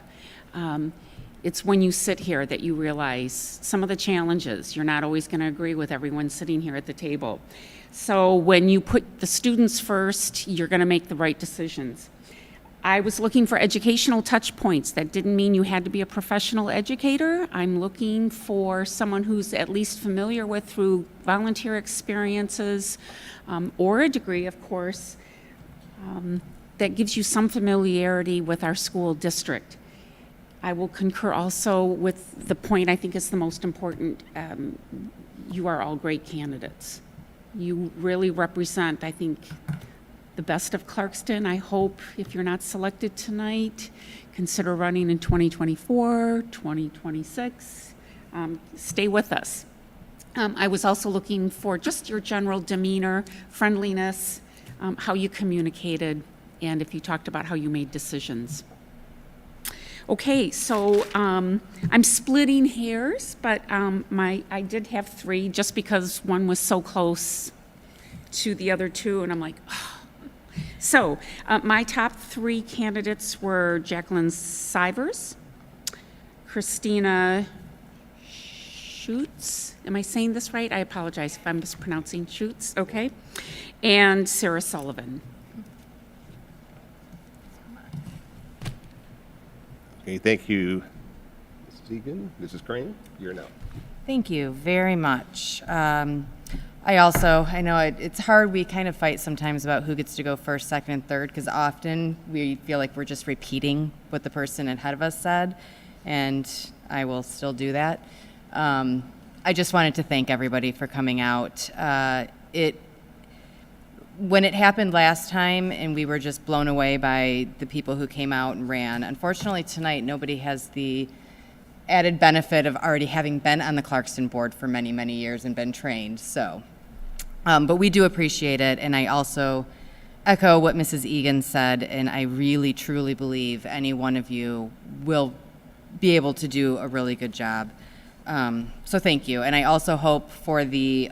it's when you sit here that you realize some of the challenges. You're not always going to agree with everyone sitting here at the table. So when you put the students first, you're going to make the right decisions. I was looking for educational touch points. That didn't mean you had to be a professional educator. I'm looking for someone who's at least familiar with, through volunteer experiences or a degree, of course, that gives you some familiarity with our school district. I will concur also with the point I think is the most important. You are all great candidates. You really represent, I think, the best of Clarkston. I hope if you're not selected tonight, consider running in 2024, 2026. Stay with us. I was also looking for just your general demeanor, friendliness, how you communicated, and if you talked about how you made decisions. Okay, so I'm splitting hairs, but I did have 3 just because one was so close. to the other two, and I'm like, oh. So my top three candidates were Jacqueline Sivers, Christina Schutz. Am I saying this right? I apologize if I'm mispronouncing Schutz, okay? And Sarah Sullivan. Okay, thank you, Mrs. Egan. Mrs. Crane, you're now. Thank you very much. I know it's hard. We kind of fight sometimes about who gets to go first, second, and third, because often we feel like we're just repeating what the person ahead of us said, and I will still do that. I just wanted to thank everybody for coming out. When it happened last time and we were just blown away by the people who came out and ran, unfortunately tonight nobody has the added benefit of already having been on the Clarkston board for many, many years and been trained. So, but we do appreciate it, and I also echo what Mrs. Egan said, and I really, truly believe any one of you will be able to do a really good job. So thank you, and I also hope for the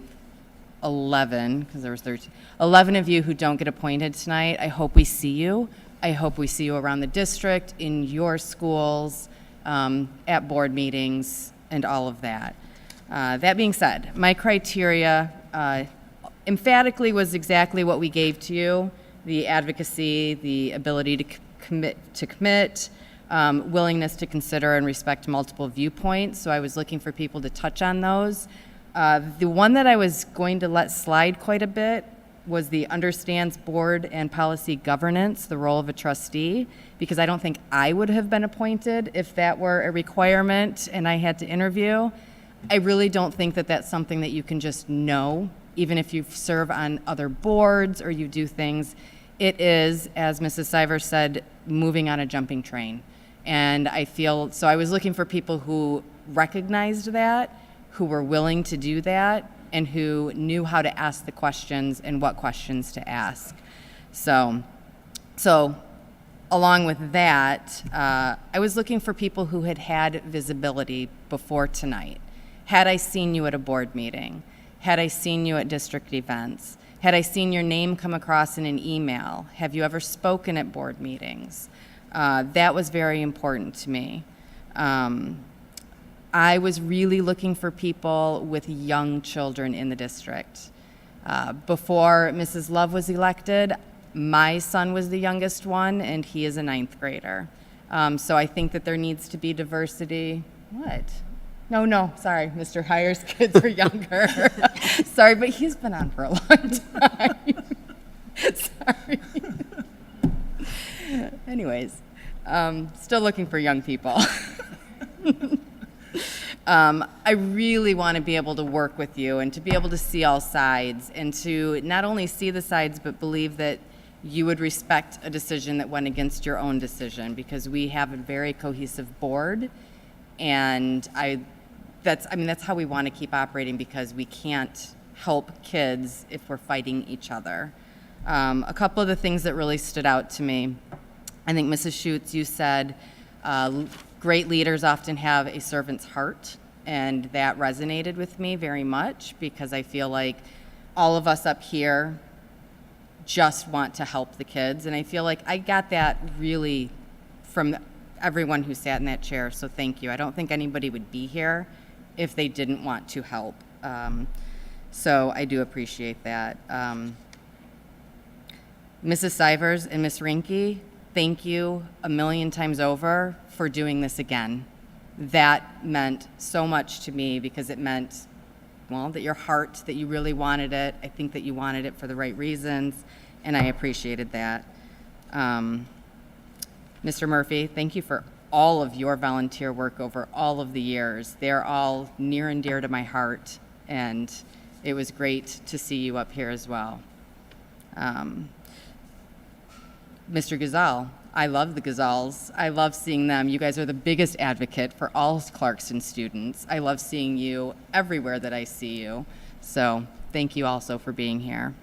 11, because there was 13, 11 of you who don't get appointed tonight, I hope we see you. I hope we see you around the district, in your schools, at board meetings, and all of that. That being said, my criteria emphatically was exactly what we gave to you: the advocacy, the ability to commit, willingness to consider and respect multiple viewpoints. So I was looking for people to touch on those. The one that I was going to let slide quite a bit was the understands board and policy governance, the role of a trustee, because I don't think I would have been appointed if that were a requirement and I had to interview. I really don't think that that's something that you can just know, even if you serve on other boards or you do things. It is, as Mrs. Sivers said, moving on a jumping train. And I was looking for people who recognized that, who were willing to do that, and who knew how to ask the questions and what questions to ask. So along with that, I was looking for people who had had visibility before tonight. Had I seen you at a board meeting? Had I seen you at district events? Had I seen your name come across in an email? Have you ever spoken at board meetings? That was very important to me. I was really looking for people with young children in the district. Before Mrs. Love was elected, my son was the youngest one, and he is a 9th grader. So I think that there needs to be diversity. What? No, sorry, Mr. Hires' kids are younger. Sorry, but he's been on for a long time. Sorry. Anyways, still looking for young people. I really want to be able to work with you and to be able to see all sides, and to not only see the sides but believe that you would respect a decision that went against your own decision, because we have a very cohesive board, and that's how we want to keep operating, because we can't help kids if we're fighting each other. A couple of the things that really stood out to me, I think Mrs. Schutz, you said, great leaders often have a servant's heart, and that resonated with me very much, because I feel like all of us up here just want to help the kids, and I feel like I got that really from everyone who sat in that chair, so thank you. I don't think anybody would be here if they didn't want to help, so I do appreciate that. Mrs. Sivers and Ms. Rinke, thank you a million times over for doing this again. That meant so much to me, because it meant, well, that your heart, that you really wanted it. I think that you wanted it for the right reasons, and I appreciated that. Mr. Murphy, thank you for all of your volunteer work over all of the years. They're all near and dear to my heart, and it was great to see you up here as well. Mr. Gazal, I love the Gazals. I love seeing them. You guys are the biggest advocate for all Clarkston students. I love seeing you everywhere that I see you. So thank you also for being here.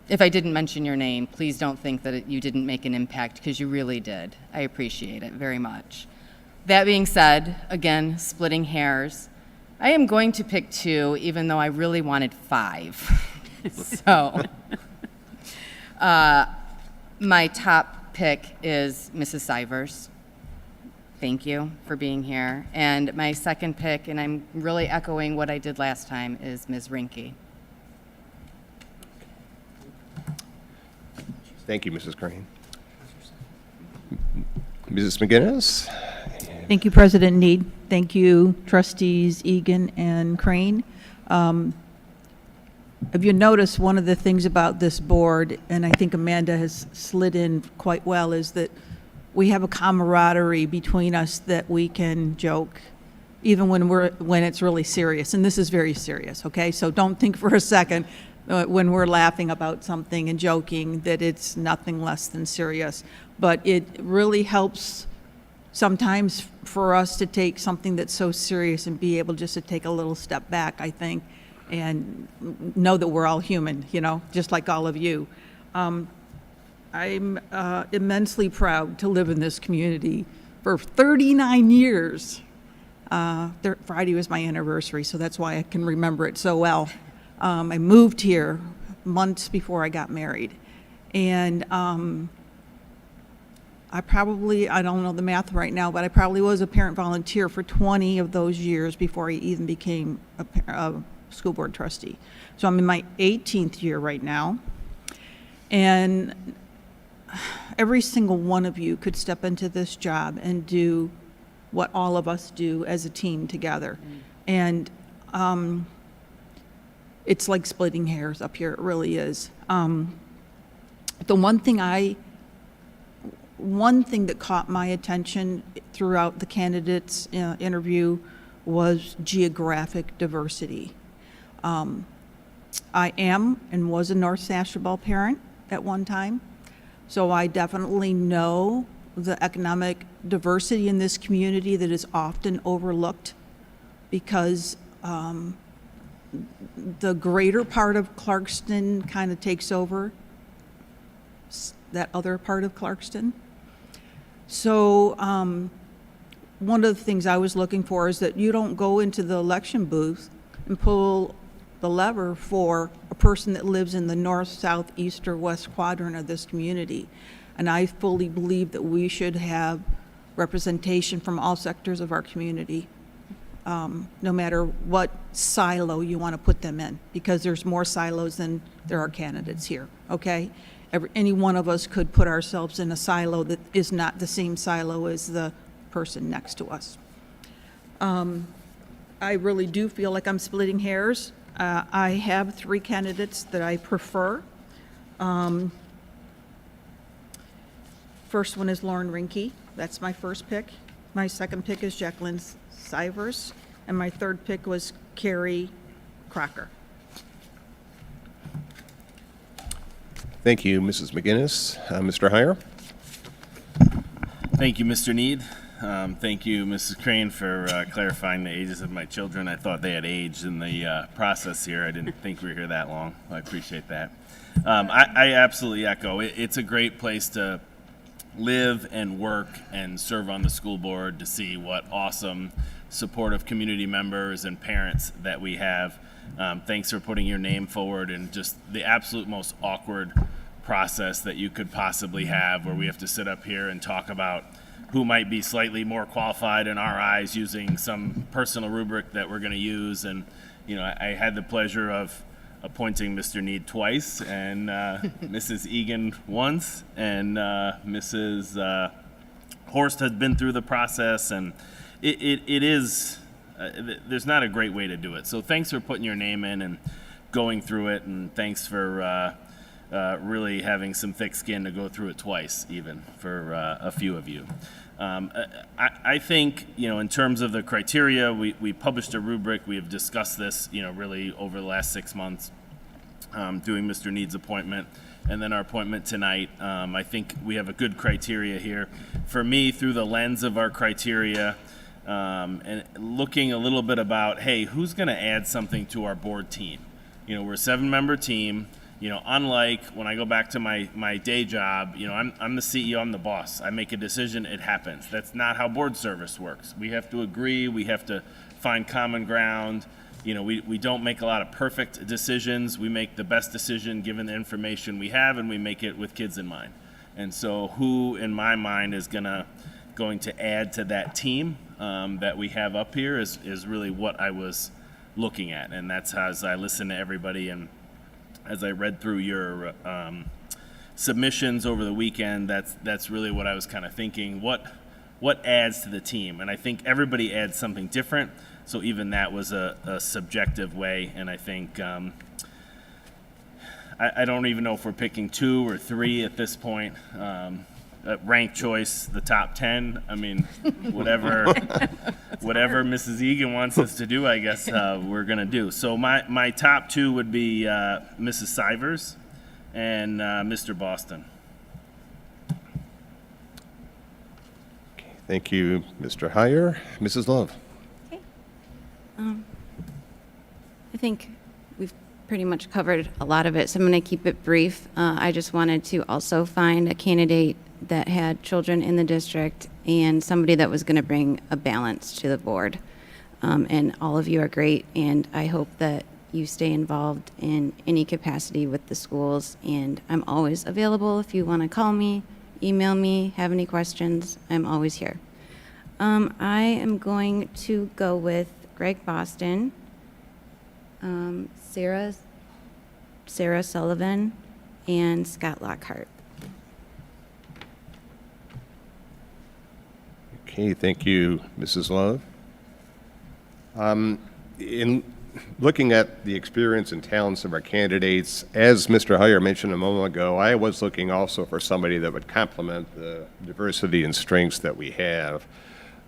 If I didn't mention your name, please don't think that you didn't make an impact, because you really did. I appreciate it very much. That being said, again, splitting hairs, I am going to pick 2, even though I really wanted 5. So, my top pick is Mrs. Sivers. Thank you for being here. And my second pick, and I'm really echoing what I did last time, is Ms. Rinke. Thank you, Mrs. Crane. Mrs. McGinnis? Thank you, President Need. Thank you, trustees Egan and Crane. If you notice, one of the things about this board, and I think Amanda has slid in quite well, is that we have a camaraderie between us that we can joke even when it's really serious. And this is very serious, okay? So don't think for a second when we're laughing about something and joking that it's nothing less than serious. But it really helps sometimes for us to take something that's so serious and be able just to take a little step back, I think, and know that we're all human, you know, just like all of you. I'm immensely proud to live in this community for 39 years. Friday was my anniversary, so that's why I can remember it so well. I moved here months before I got married. And I don't know the math right now, but I probably was a parent volunteer for 20 of those years before I even became a school board trustee. So I'm in my 18th year right now. And every single one of you could step into this job and do what all of us do as a team together. And it's like splitting hairs up here, it really is. The one thing that caught my attention throughout the candidates' interview was geographic diversity. I am and was a North Sashaball parent at one time, so I definitely know the economic diversity in this community that is often overlooked because the greater part of Clarkston kind of takes over that other part of Clarkston. So one of the things I was looking for is that you don't go into the election booth and pull the lever for a person that lives in the north, south, east, or west quadrant of this community. And I fully believe that we should have representation from all sectors of our community, no matter what silo you want to put them in, because there's more silos than there are candidates here, okay? Any one of us could put ourselves in a silo that is not the same silo as the person next to us. I really do feel like I'm splitting hairs. I have 3 candidates that I prefer. First one is Lauren Rinke. That's my first pick. My second pick is Jacqueline Sivers. And my third pick was Carrie Crocker. Thank you, Mrs. McGinnis. Mr. Heyer? Thank you, Mr. Need. Thank you, Mrs. Crane, for clarifying the ages of my children. I thought they had aged in the process here. I didn't think we were here that long. I appreciate that. I absolutely echo. It's a great place to live and work and serve on the school board, to see what awesome supportive community members and parents that we have. Thanks for putting your name forward in just the absolute most awkward process that you could possibly have, where we have to sit up here and talk about who might be slightly more qualified in our eyes using some personal rubric that we're going to use. And, you know, I had the pleasure of appointing Mr. Need twice, and Mrs. Egan once, and Mrs. Horst has been through the process, and it is, there's not a great way to do it. So thanks for putting your name in and going through it, and thanks for really having some thick skin to go through it twice, even for a few of you. I think, you know, in terms of the criteria, we published a rubric. We have discussed this, you know, really over the last 6 months, doing Mr. Need's appointment and then our appointment tonight. I think we have a good criteria here. For me, through the lens of our criteria, and looking a little bit about, hey, who's going to add something to our board team? You know, we're a 7-member team. You know, unlike when I go back to my day job, you know, I'm the CEO, I'm the boss. I make a decision, it happens. That's not how board service works. We have to agree, we have to find common ground. you know, we don't make a lot of perfect decisions. We make the best decision given the information we have, and we make it with kids in mind. And so who, in my mind, is going to add to that team that we have up here is really what I was looking at. And that's how, as I listened to everybody and as I read through your submissions over the weekend, that's really what I was kind of thinking. What adds to the team? And I think everybody adds something different. So even that was a subjective way, and I think I don't even know if we're picking 2 or 3 at this point. Rank choice, the top 10. I mean, whatever Mrs. Egan wants us to do, I guess we're gonna do. So my top 2 would be Mrs. Sivers and Mr. Boston. Okay, thank you, Mr. Heyer. Mrs. Love. I think we've pretty much covered a lot of it, so I'm going to keep it brief. I just wanted to also find a candidate that had children in the district and somebody that was going to bring a balance to the board. And all of you are great, and I hope that you stay involved in any capacity with the schools. And I'm always available if you want to call me, email me, have any questions. I'm always here. I am going to go with Greg Boston, Sarah Sullivan, and Scott Lockhart. Okay, thank you, Mrs. Love. In looking at the experience and talents of our candidates, as Mr. Heyer mentioned a moment ago, I was looking also for somebody that would complement the diversity and strengths that we have.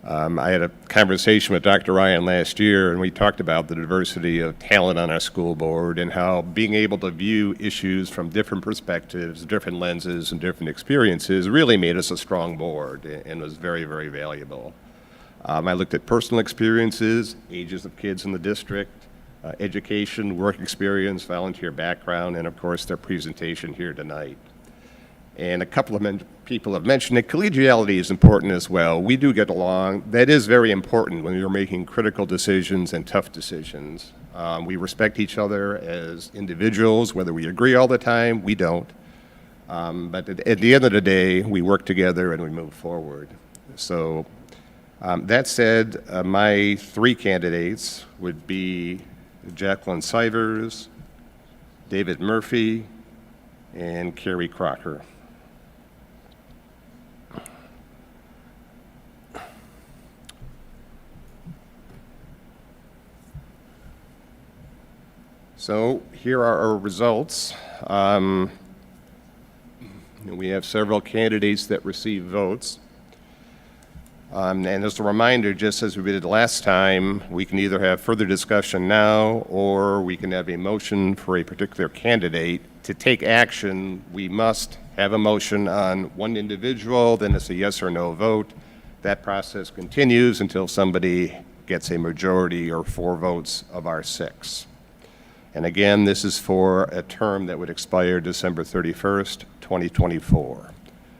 I had a conversation with Dr. Ryan last year, and we talked about the diversity of talent on our school board and how being able to view issues from different perspectives, different lenses, and different experiences really made us a strong board and was very, very valuable. I looked at personal experiences, ages of kids in the district, education, work experience, volunteer background, and of course their presentation here tonight. And a couple of people have mentioned that collegiality is important as well. We do get along. That is very important when you're making critical decisions and tough decisions. We respect each other as individuals, whether we agree all the time, we don't. But at the end of the day, we work together and we move forward. So that said, my 3 candidates would be Jacqueline Sivers, David Murphy, and Carrie Crocker. So here are our results. We have several candidates that received votes. And as a reminder, just as we did last time, we can either have further discussion now or we can have a motion for a particular candidate. To take action, we must have a motion on one individual, then it's a yes or no vote. That process continues until somebody gets a majority or 4 votes of our 6. And again, this is for a term that would expire December 31st, 2024.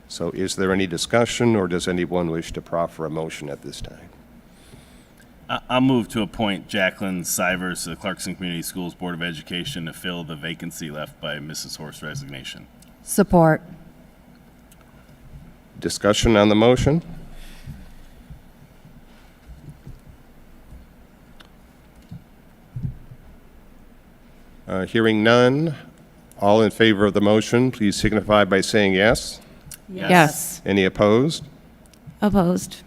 So is there any discussion, or does anyone wish to proffer a motion at this time? I'll move to appoint Jacqueline Sivers to the Clarkston Community Schools Board of Education to fill the vacancy left by Mrs. Horst's resignation. Support. Discussion on the motion? Hearing none, all in favor of the motion, please signify by saying yes. Yes. Any opposed? Opposed.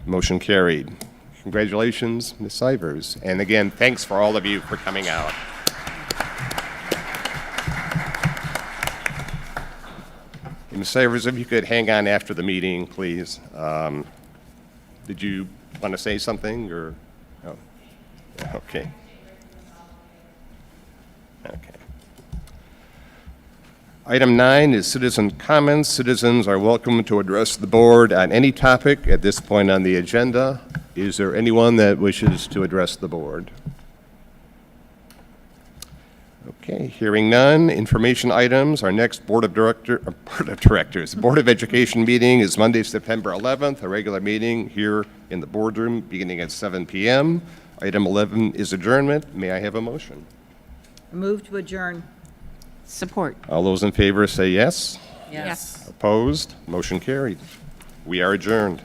Motion carried. Congratulations, Ms. Sivers. And again, thanks for all of you for coming out. Ms. Sivers, if you could hang on after the meeting, please. Did you want to say something, or? Oh. Okay. Okay. Item 9 is citizen comments. Citizens are welcome to address the board on any topic at this point on the agenda. Is there anyone that wishes to address the board? Okay, hearing none. Information items. Our next Board of Education meeting is Monday, September 11th, a regular meeting here in the boardroom beginning at 7 p.m. Item 11 is adjournment. May I have a motion? Move to adjourn. Support. All those in favor say yes. Yes. Opposed? Motion carried. We are adjourned.